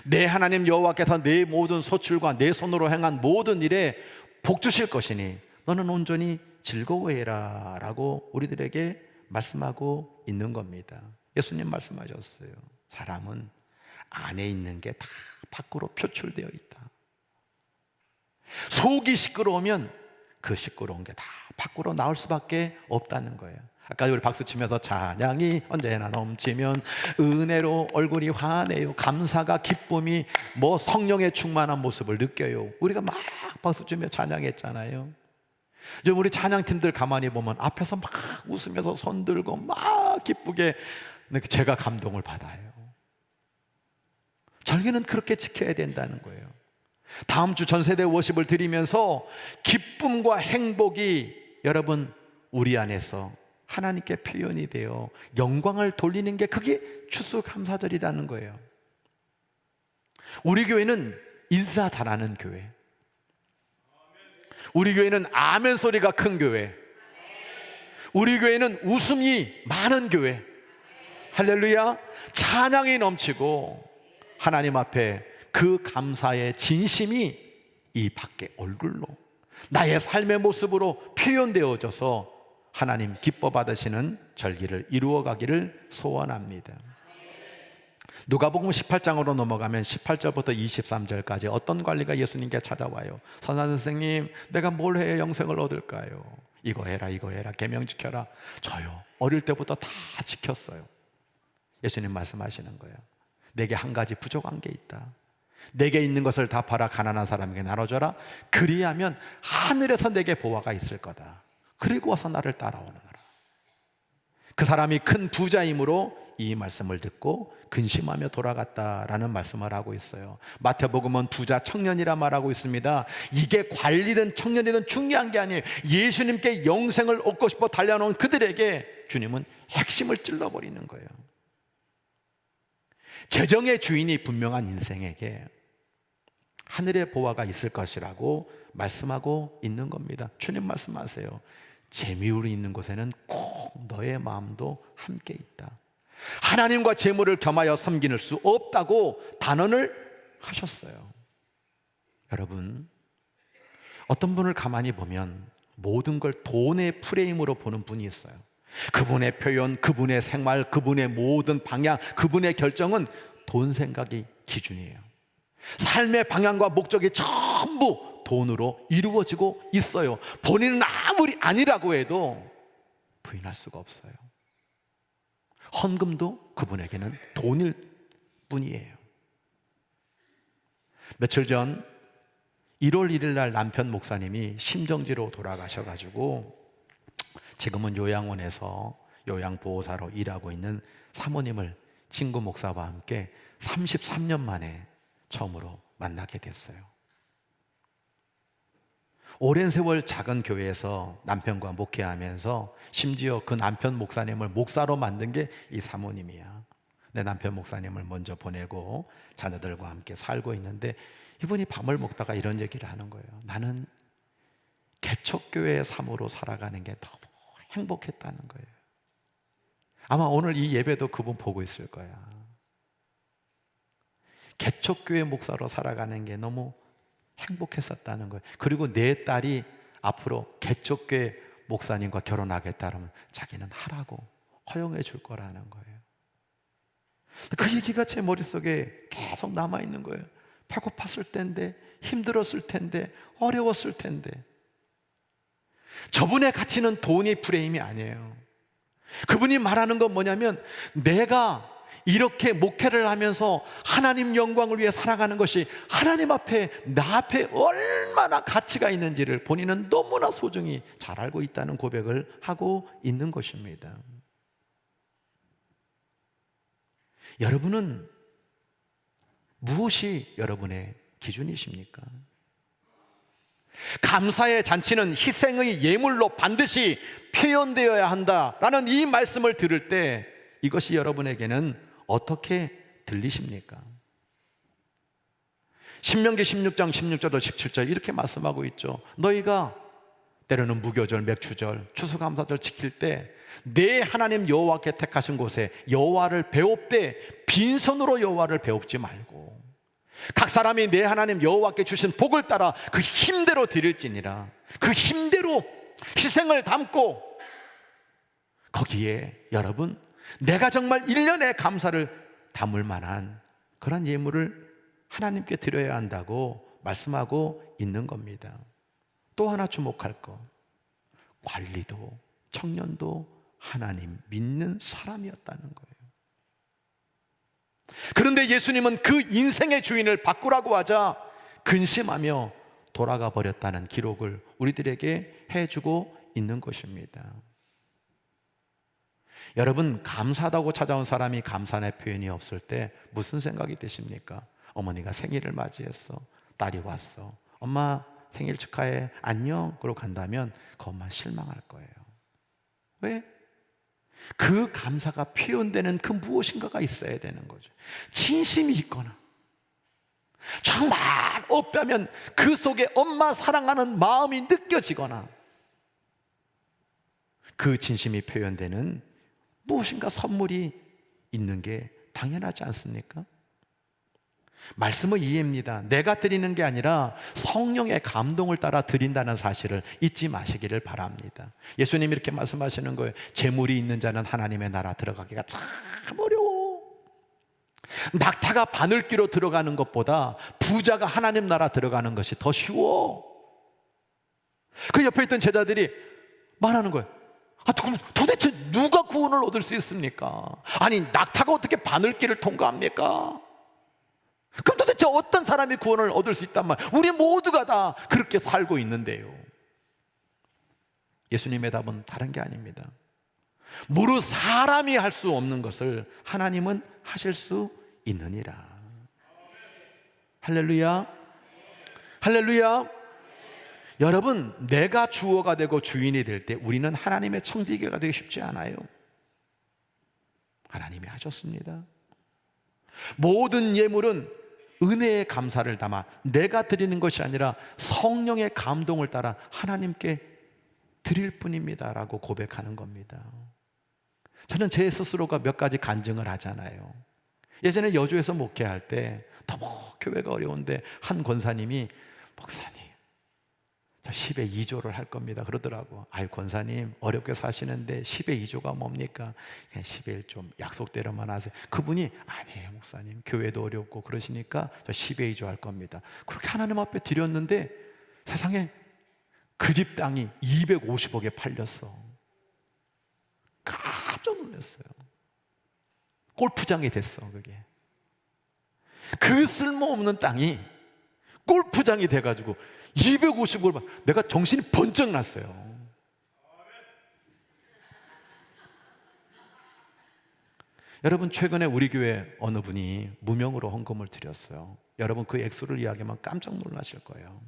내 하나님 여호와께서 내 모든 소출과 내 손으로 행한 모든 일에 복 주실 것이니 너는 온전히 즐거워해라 라고 우리들에게 말씀하고 있는 겁니다. 예수님 말씀하셨어요. 사람은 안에 있는 게 다 밖으로 표출되어 있다. 속이 시끄러우면 그 시끄러운 게 다 밖으로 나올 수밖에 없다는 거예요. 아까 우리 박수 치면서 찬양이 언제나 넘치면 은혜로 얼굴이 환해요. 감사가 기쁨이 뭐 성령의 충만한 모습을 느껴요. 우리가 막 박수 치며 찬양했잖아요. 요즘 우리 찬양팀들 가만히 보면 앞에서 막 웃으면서 손 들고 막 기쁘게, 제가 감동을 받아요. 절기는 그렇게 지켜야 된다는 거예요. 다음 주 전세대 워십을 드리면서 기쁨과 행복이 여러분 우리 안에서 하나님께 표현이 되어 영광을 돌리는 게 그게 추수감사절이라는 거예요. 우리 교회는 인사 잘하는 교회, 우리 교회는 아멘 소리가 큰 교회, 우리 교회는 웃음이 많은 교회, 할렐루야, 찬양이 넘치고 하나님 앞에 그 감사의 진심이 이 밖에 얼굴로 나의 삶의 모습으로 표현되어져서 하나님 기뻐 받으시는 절기를 이루어가기를 소원합니다. 누가복음 18장으로 넘어가면 18절부터 23절까지 어떤 관리가 예수님께 찾아와요. 선한 선생님, 내가 뭘 해야 영생을 얻을까요? 이거 해라, 이거 해라, 계명 지켜라. 저요, 어릴 때부터 다 지켰어요. 예수님 말씀하시는 거예요. 내게 한 가지 부족한 게 있다. 내게 있는 것을 다 팔아 가난한 사람에게 나눠줘라. 그리하면 하늘에서 내게 보화가 있을 거다. 그리고 와서 나를 따라오느라. 그 사람이 큰 부자이므로 이 말씀을 듣고 근심하며 돌아갔다라는 말씀을 하고 있어요. 마태복음은 부자 청년이라 말하고 있습니다. 이게 관리든 청년이든 중요한 게 아니에요. 예수님께 영생을 얻고 싶어 달려놓은 그들에게 주님은 핵심을 찔러버리는 거예요. 재정의 주인이 분명한 인생에게 하늘의 보화가 있을 것이라고 말씀하고 있는 겁니다. 주님 말씀하세요. 재미울이 있는 곳에는 꼭 너의 마음도 함께 있다. 하나님과 재물을 겸하여 섬길 수 없다고 단언을 하셨어요. 여러분, 어떤 분을 가만히 보면 모든 걸 돈의 프레임으로 보는 분이 있어요. 그분의 표현, 그분의 생활, 그분의 모든 방향, 그분의 결정은 돈 생각이 기준이에요. 삶의 방향과 목적이 전부 돈으로 이루어지고 있어요. 본인은 아무리 아니라고 해도 부인할 수가 없어요. 헌금도 그분에게는 돈일 뿐이에요. 며칠 전 1월 1일 날 남편 목사님이 심정지로 돌아가셔가지고 지금은 요양원에서 요양보호사로 일하고 있는 사모님을 친구 목사와 함께 33년 만에 처음으로 만나게 됐어요. 오랜 세월 작은 교회에서 남편과 목회하면서 심지어 그 남편 목사님을 목사로 만든 게 이 사모님이야. 내 남편 목사님을 먼저 보내고 자녀들과 함께 살고 있는데 이분이 밥을 먹다가 이런 얘기를 하는 거예요. 나는 개척교회의 삶으로 살아가는 게 너무 행복했다는 거예요. 아마 오늘 이 예배도 그분 보고 있을 거야. 개척교회 목사로 살아가는 게 너무 행복했었다는 거예요. 그리고 내 딸이 앞으로 개척교회 목사님과 결혼하겠다면 자기는 하라고 허용해 줄 거라는 거예요. 그 얘기가 제 머릿속에 계속 남아있는 거예요. 배고팠을 텐데, 힘들었을 텐데, 어려웠을 텐데. 저분의 가치는 돈이 프레임이 아니에요. 그분이 말하는 건 뭐냐면 내가 이렇게 목회를 하면서 하나님 영광을 위해 살아가는 것이 하나님 앞에 나 앞에 얼마나 가치가 있는지를 본인은 너무나 소중히 잘 알고 있다는 고백을 하고 있는 것입니다. 여러분은 무엇이 여러분의 기준이십니까? 감사의 잔치는 희생의 예물로 반드시 표현되어야 한다라는 이 말씀을 들을 때 이것이 여러분에게는 어떻게 들리십니까? 신명기 16장 16절로 17절 이렇게 말씀하고 있죠. 너희가 때로는 무교절, 맥주절, 추수감사절 지킬 때 내 하나님 여호와께 택하신 곳에 여호와를 배웁되 빈손으로 여호와를 배웁지 말고 각 사람이 내 하나님 여호와께 주신 복을 따라 그 힘대로 드릴지니라. 그 힘대로 희생을 담고 거기에 여러분 내가 정말 1년의 감사를 담을 만한 그런 예물을 하나님께 드려야 한다고 말씀하고 있는 겁니다. 또 하나 주목할 것, 관리도 청년도 하나님 믿는 사람이었다는 거예요. 그런데 예수님은 그 인생의 주인을 바꾸라고 하자 근심하며 돌아가 버렸다는 기록을 우리들에게 해주고 있는 것입니다. 여러분, 감사하다고 찾아온 사람이 감사의 표현이 없을 때 무슨 생각이 드십니까? 어머니가 생일을 맞이했어, 딸이 왔어, 엄마 생일 축하해, 안녕 그러고 간다면 그 엄마 실망할 거예요. 왜? 그 감사가 표현되는 그 무엇인가가 있어야 되는 거죠. 진심이 있거나 정말 없다면 그 속에 엄마 사랑하는 마음이 느껴지거나 그 진심이 표현되는 무엇인가 선물이 있는 게 당연하지 않습니까? 말씀의 이해입니다. 내가 드리는 게 아니라 성령의 감동을 따라 드린다는 사실을 잊지 마시기를 바랍니다. 예수님이 이렇게 말씀하시는 거예요. 재물이 있는 자는 하나님의 나라 들어가기가 참 어려워. 낙타가 바늘귀로 들어가는 것보다 부자가 하나님 나라 들어가는 것이 더 쉬워. 그 옆에 있던 제자들이 말하는 거예요. 그럼 도대체 누가 구원을 얻을 수 있습니까? 아니, 낙타가 어떻게 바늘길을 통과합니까? 그럼 도대체 어떤 사람이 구원을 얻을 수 있단 말이에요? 우리 모두가 다 그렇게 살고 있는데요. 예수님의 답은 다른 게 아닙니다. 무릇 사람이 할 수 없는 것을 하나님은 하실 수 있느니라. 할렐루야. 할렐루야. 여러분, 내가 주어가 되고 주인이 될 때 우리는 하나님의 청지기가 되기 쉽지 않아요. 하나님이 하셨습니다. 모든 예물은 은혜의 감사를 담아 내가 드리는 것이 아니라 성령의 감동을 따라 하나님께 드릴 뿐입니다 라고 고백하는 겁니다. 저는 제 스스로가 몇 가지 간증을 하잖아요. 예전에 여주에서 목회할 때 너무 교회가 어려운데 한 권사님이 목사님, 저 10의 2조를 할 겁니다 그러더라고. 아유, 권사님 어렵게 사시는데 10의 2조가 뭡니까? 그냥 10의 1조 약속대로만 하세요. 그분이 아니에요 목사님, 교회도 어렵고 그러시니까 저 10의 2조 할 겁니다. 그렇게 하나님 앞에 드렸는데 세상에 그 집 땅이 250억에 팔렸어. 깜짝 놀랐어요. 골프장이 됐어. 그게 그 쓸모없는 땅이 골프장이 돼가지고 250억을 내가 정신이 번쩍 났어요. 여러분, 최근에 우리 교회 어느 분이 무명으로 헌금을 드렸어요. 여러분, 그 액수를 이야기하면 깜짝 놀라실 거예요.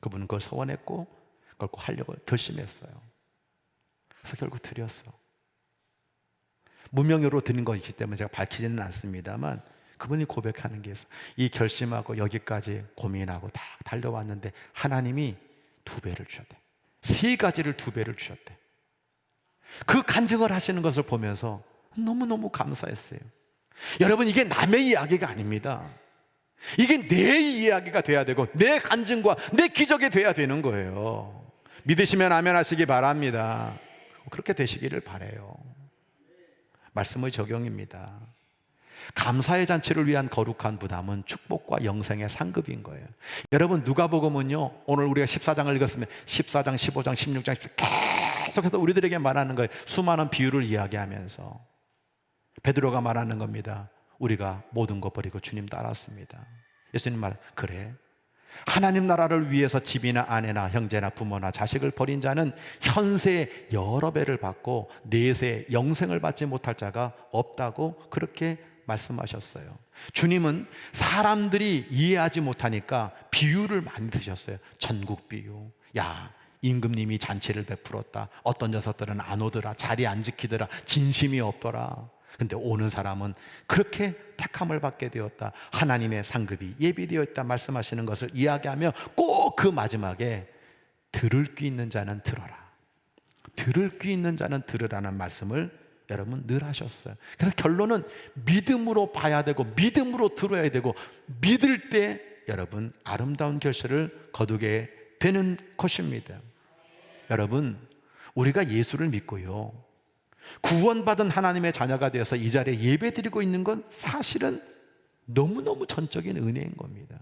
그분은 그걸 소원했고 그걸 꼭 하려고 결심했어요. 그래서 결국 드렸어. 무명으로 드린 것이기 때문에 제가 밝히지는 않습니다만 그분이 고백하는 게 있어요. 이 결심하고 여기까지 고민하고 다 달려왔는데 하나님이 2배를 주셨대. 3가지를 2배를 주셨대. 그 간증을 하시는 것을 보면서 너무너무 감사했어요. 여러분, 이게 남의 이야기가 아닙니다. 이게 내 이야기가 돼야 되고 내 간증과 내 기적이 돼야 되는 거예요. 믿으시면 아멘 하시기 바랍니다. 그렇게 되시기를 바라요. 말씀의 적용입니다. 감사의 잔치를 위한 거룩한 부담은 축복과 영생의 상급인 거예요. 여러분, 누가복음은요, 오늘 우리가 14장을 읽었으면 14장, 15장, 16장 계속해서 우리들에게 말하는 거예요. 수많은 비유를 이야기하면서 베드로가 말하는 겁니다. 우리가 모든 것 버리고 주님 따랐습니다. 예수님 말, 그래, 하나님 나라를 위해서 집이나 아내나 형제나 부모나 자식을 버린 자는 현세에 여러 배를 받고 내세 영생을 받지 못할 자가 없다고 그렇게 말씀하셨어요. 주님은 사람들이 이해하지 못하니까 비유를 많이 드셨어요. 전국 비유. 야, 임금님이 잔치를 베풀었다. 어떤 녀석들은 안 오더라. 자리 안 지키더라. 진심이 없더라. 근데 오는 사람은 그렇게 택함을 받게 되었다. 하나님의 상급이 예비되어 있다 말씀하시는 것을 이야기하며 꼭 그 마지막에 들을 귀 있는 자는 들어라. 들을 귀 있는 자는 들으라는 말씀을 여러분 늘 하셨어요. 그래서 결론은 믿음으로 봐야 되고 믿음으로 들어야 되고 믿을 때 여러분 아름다운 결실을 거두게 되는 것입니다. 여러분, 우리가 예수를 믿고요, 구원받은 하나님의 자녀가 되어서 이 자리에 예배드리고 있는 건 사실은 너무너무 전적인 은혜인 겁니다.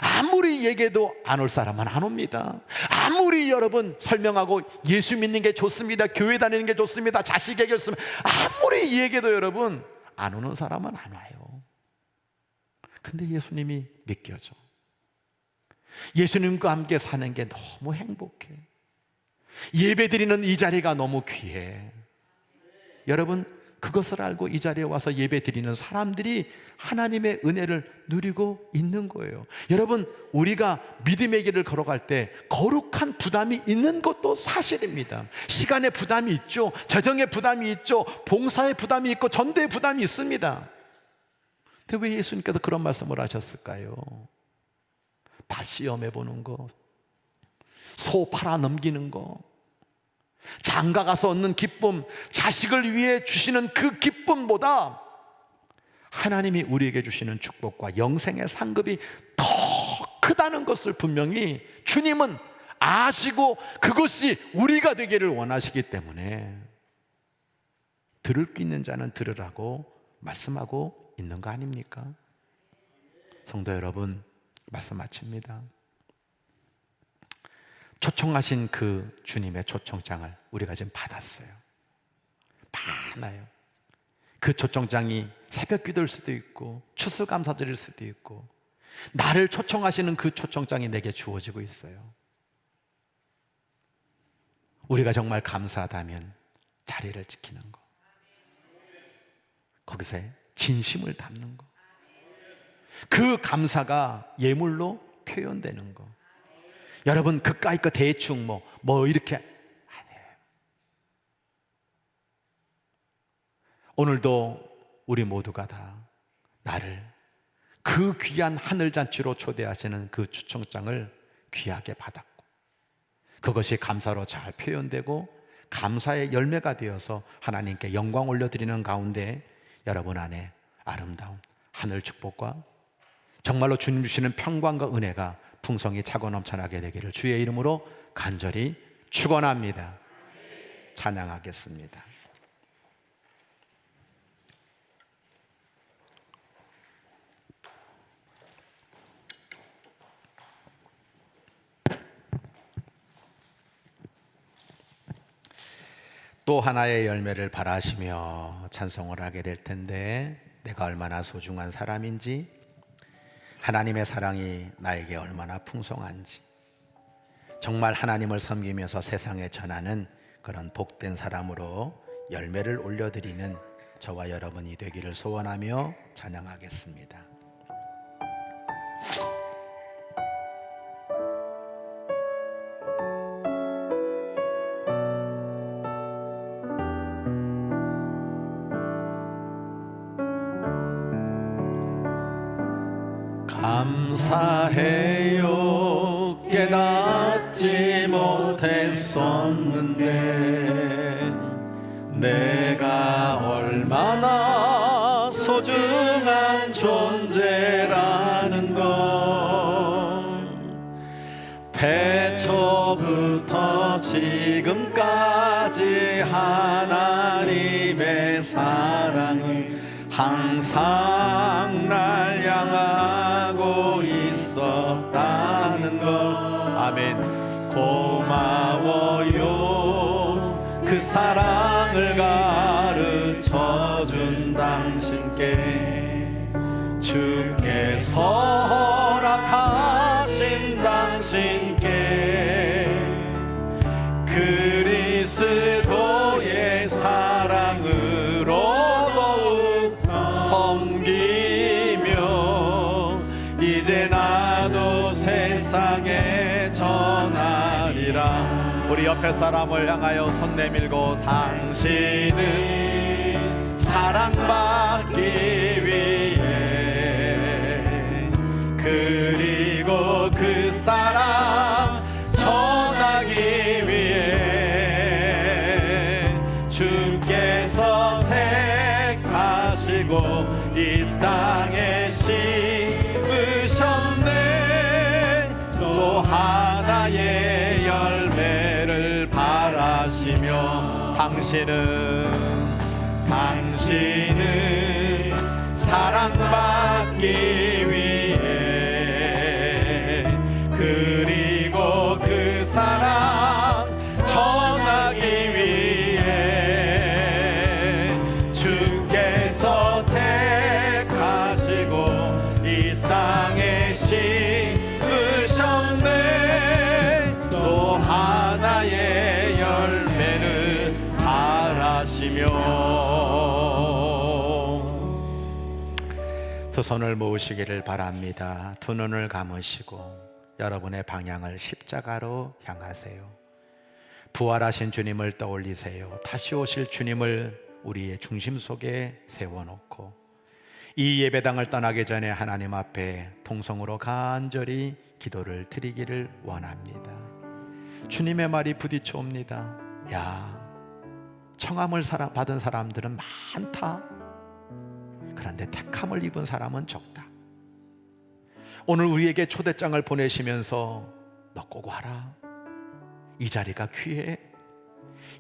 아무리 얘기해도 안 올 사람은 안 옵니다. 아무리 여러분 설명하고 예수 믿는 게 좋습니다, 교회 다니는 게 좋습니다, 자식에게 좋습니다, 아무리 얘기해도 여러분 안 오는 사람은 안 와요. 근데 예수님이 믿겨져. 예수님과 함께 사는 게 너무 행복해. 예배드리는 이 자리가 너무 귀해. 여러분, 그것을 알고 이 자리에 와서 예배 드리는 사람들이 하나님의 은혜를 누리고 있는 거예요. 여러분, 우리가 믿음의 길을 걸어갈 때 거룩한 부담이 있는 것도 사실입니다. 시간의 부담이 있죠. 재정의 부담이 있죠. 봉사의 부담이 있고 전도의 부담이 있습니다. 근데 왜 예수님께서 그런 말씀을 하셨을까요? 밭 시험해 보는 거, 소 팔아 넘기는 거, 장가 가서 얻는 기쁨, 자식을 위해 주시는 그 기쁨보다 하나님이 우리에게 주시는 축복과 영생의 상급이 더 크다는 것을 분명히 주님은 아시고 그것이 우리가 되기를 원하시기 때문에 들을 귀 있는 자는 들으라고 말씀하고 있는 거 아닙니까? 성도 여러분, 말씀 마칩니다. 초청하신 그 주님의 초청장을 우리가 지금 받았어요. 많아요. 그 초청장이 새벽 기도일 수도 있고 추수감사절일 수도 있고, 나를 초청하시는 그 초청장이 내게 주어지고 있어요. 우리가 정말 감사하다면 자리를 지키는 거, 거기서 진심을 담는 거, 그 감사가 예물로 표현되는 거. 여러분, 그까이 거 대충 뭐 이렇게 안 해요. 오늘도 우리 모두가 다 나를 그 귀한 하늘잔치로 초대하시는 그 초청장을 귀하게 받았고, 그것이 감사로 잘 표현되고 감사의 열매가 되어서 하나님께 영광 올려드리는 가운데 여러분 안에 아름다운 하늘 축복과 정말로 주님 주시는 평강과 은혜가 풍성히 차고 넘쳐나게 되기를 주의 이름으로 간절히 축원합니다. 찬양하겠습니다. 또 하나의 열매를 바라시며 찬송을 하게 될 텐데, 내가 얼마나 소중한 사람인지, 하나님의 사랑이 나에게 얼마나 풍성한지, 정말 하나님을 섬기면서 세상에 전하는 그런 복된 사람으로 열매를 올려드리는 저와 여러분이 되기를 소원하며 찬양하겠습니다. 감사해요. 깨닫지 못했었는데 내가 얼마나 소중한 존재라는 걸, 태초부터 지금까지 하나님의 사랑이 항상 날 향하고 있었다는 것. 아멘. 고마워요. 그 사랑을 가르쳐준 당신께, 주께서 허락하신 당신께 그리스도의 사랑으로 섬기며 이제 나도 세상에 전하리라. 우리 옆에 사람을 향하여 손 내밀고, 당신은 사랑받기 위해 그리고 그 사랑 전하기 위해 주께서 택하시고 이 땅에 심으셨네. 또 하나의 열매를 바라시며, 당신은 사랑받기 위해 그리고 그 사랑 전하기 위해 주께서 택하시고 이 땅에 심으셨네. 또 하나의 열매를 바라시며. 두 손을 모으시기를 바랍니다. 두 눈을 감으시고 여러분의 방향을 십자가로 향하세요. 부활하신 주님을 떠올리세요. 다시 오실 주님을 우리의 중심 속에 세워놓고 이 예배당을 떠나기 전에 하나님 앞에 통성으로 간절히 기도를 드리기를 원합니다. 주님의 말이 부딪혀옵니다. 야, 청함을 받은 사람들은 많다. 그런데 택함을 입은 사람은 적다. 오늘 우리에게 초대장을 보내시면서 너 꼭 와라. 이 자리가 귀해.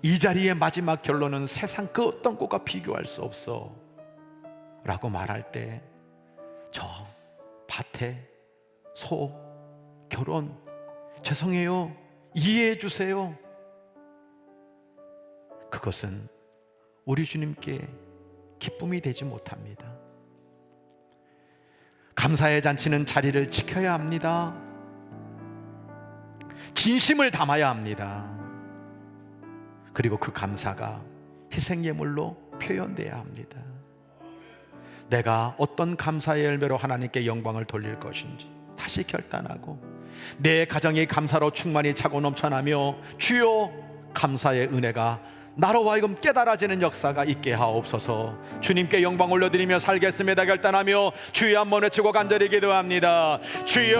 이 자리의 마지막 결론은 세상 그 어떤 것과 비교할 수 없어 라고 말할 때, 저 밭에 소, 결혼, 죄송해요, 이해해 주세요. 그것은 우리 주님께 기쁨이 되지 못합니다. 감사의 잔치는 자리를 지켜야 합니다. 진심을 담아야 합니다. 그리고 그 감사가 희생예물로 표현돼야 합니다. 내가 어떤 감사의 열매로 하나님께 영광을 돌릴 것인지 다시 결단하고 내 가정이 감사로 충만히 차고 넘쳐나며 주여 감사의 은혜가 나로 하여금 깨달아지는 역사가 있게 하옵소서. 주님께 영광 올려드리며 살겠습니다 결단하며 주여 한번 외치고 간절히 기도합니다. 주여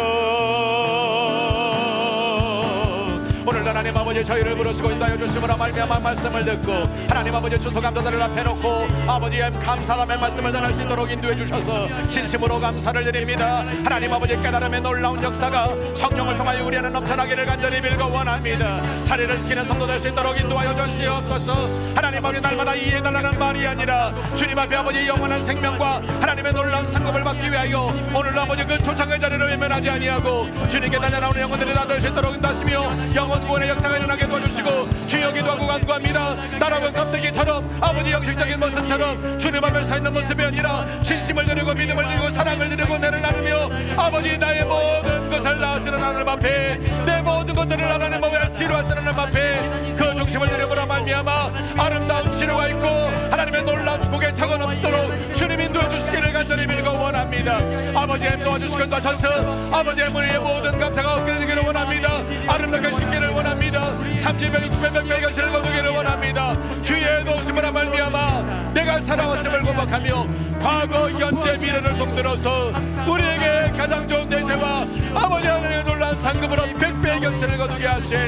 오늘 하나님 아버지 저희를 부르시고 인도하여 주심으로 말미암아 말씀을 듣고 하나님 아버지 추수감사들을 앞에 놓고 아버지의 감사함의 말씀을 전할 수 있도록 인도해 주셔서 진심으로 감사를 드립니다. 하나님 아버지 깨달음의 놀라운 역사가 성령을 통하여 우리 안에 넘쳐나기를 간절히 빌고 원합니다. 자리를 지키는 성도 될 수 있도록 인도하여 주시옵소서. 하나님 아버지 날마다 이해해달라는 말이 아니라 주님 앞에 아버지 영원한 생명과 하나님의 놀라운 상급을 받기 위하여 오늘 아버지 그 초창의 자리를 외면하지 아니하고 주님께 달려나오는 영혼들이 다 될 수 있도록 인도하시며 영원 구원의 역사가 일어나게 도와주시고 주여 기도하고 간구합니다. 나라고 껍데기처럼 아버지 형식적인 모습처럼 주님 앞에 서 있는 모습이 아니라 진심을 드리고 믿음을 드리고 사랑을 드리고 내를 나누며 아버지 나의 모든 것을 나으시는 하나님 앞에 내 모든 것들을 하나님 앞에 치료하시는 하나님 앞에 그 중심을 드리므로 말미암아 아름다운 치료가 있고 하나님의 놀라운 축복에 차고 넘치도록 주님 인도해 주시기를 간절히 빌고 원합니다. 아버지의 도와주시고 도와셔서 아버지의 우리의 모든 감사가 얻게 되기를 원합니다. 아름답게 심기를 원합니다. 30배 60배 100배 결실을 거두기를 원합니다. 주의 도우심으로 말미암아 내가 살아왔음을 고백하며 과거 현재 미래를 통틀어서 우리에게 가장 좋은 대세와 아버지 하나님의 놀라운 상급으로 100배의 결실을 거두게 하실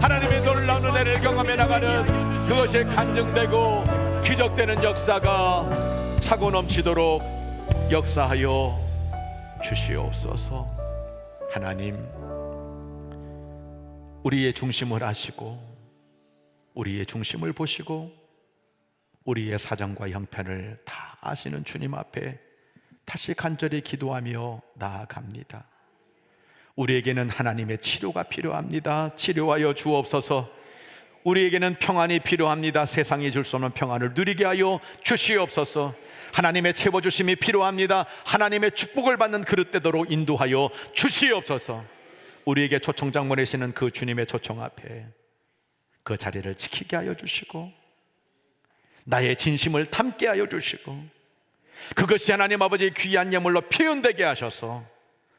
하나님의 놀라운 은혜를 경험해 나가는 그것이 간증되고 기적되는 역사가 차고 넘치도록 역사하여 주시옵소서. 하나님 우리의 중심을 아시고 우리의 중심을 보시고 우리의 사정과 형편을 다 아시는 주님 앞에 다시 간절히 기도하며 나아갑니다. 우리에게는 하나님의 치료가 필요합니다. 치료하여 주옵소서. 우리에게는 평안이 필요합니다. 세상이 줄 수 없는 평안을 누리게 하여 주시옵소서. 하나님의 채워주심이 필요합니다. 하나님의 축복을 받는 그릇되도록 인도하여 주시옵소서. 우리에게 초청장 보내시는 그 주님의 초청 앞에 그 자리를 지키게 하여 주시고 나의 진심을 담게 하여 주시고 그것이 하나님 아버지의 귀한 예물로 표현되게 하셔서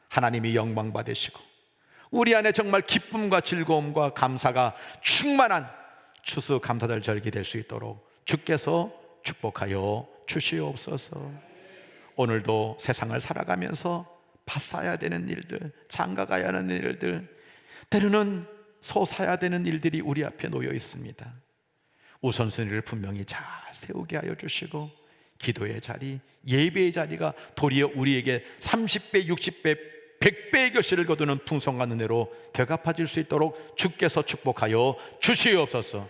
하나님이 영광 받으시고 우리 안에 정말 기쁨과 즐거움과 감사가 충만한 추수감사절 절기 될 수 있도록 주께서 축복하여 주시옵소서. 오늘도 세상을 살아가면서 밭사야 되는 일들, 장가가야 하는 일들, 때로는 소 사야 되는 일들이 우리 앞에 놓여 있습니다. 우선순위를 분명히 잘 세우게 하여 주시고 기도의 자리, 예배의 자리가 도리어 우리에게 30배, 60배, 100배의 결실을 거두는 풍성한 은혜로 되갚아질 수 있도록 주께서 축복하여 주시옵소서.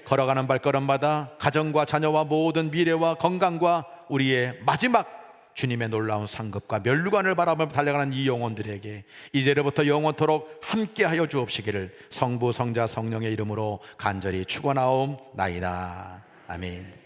걸어가는 발걸음마다 가정과 자녀와 모든 미래와 건강과 우리의 마지막 주님의 놀라운 상급과 면류관을 바라보며 달려가는 이 영혼들에게 이제로부터 영원토록 함께하여 주옵시기를 성부 성자 성령의 이름으로 간절히 축원하옵나이다. 아멘.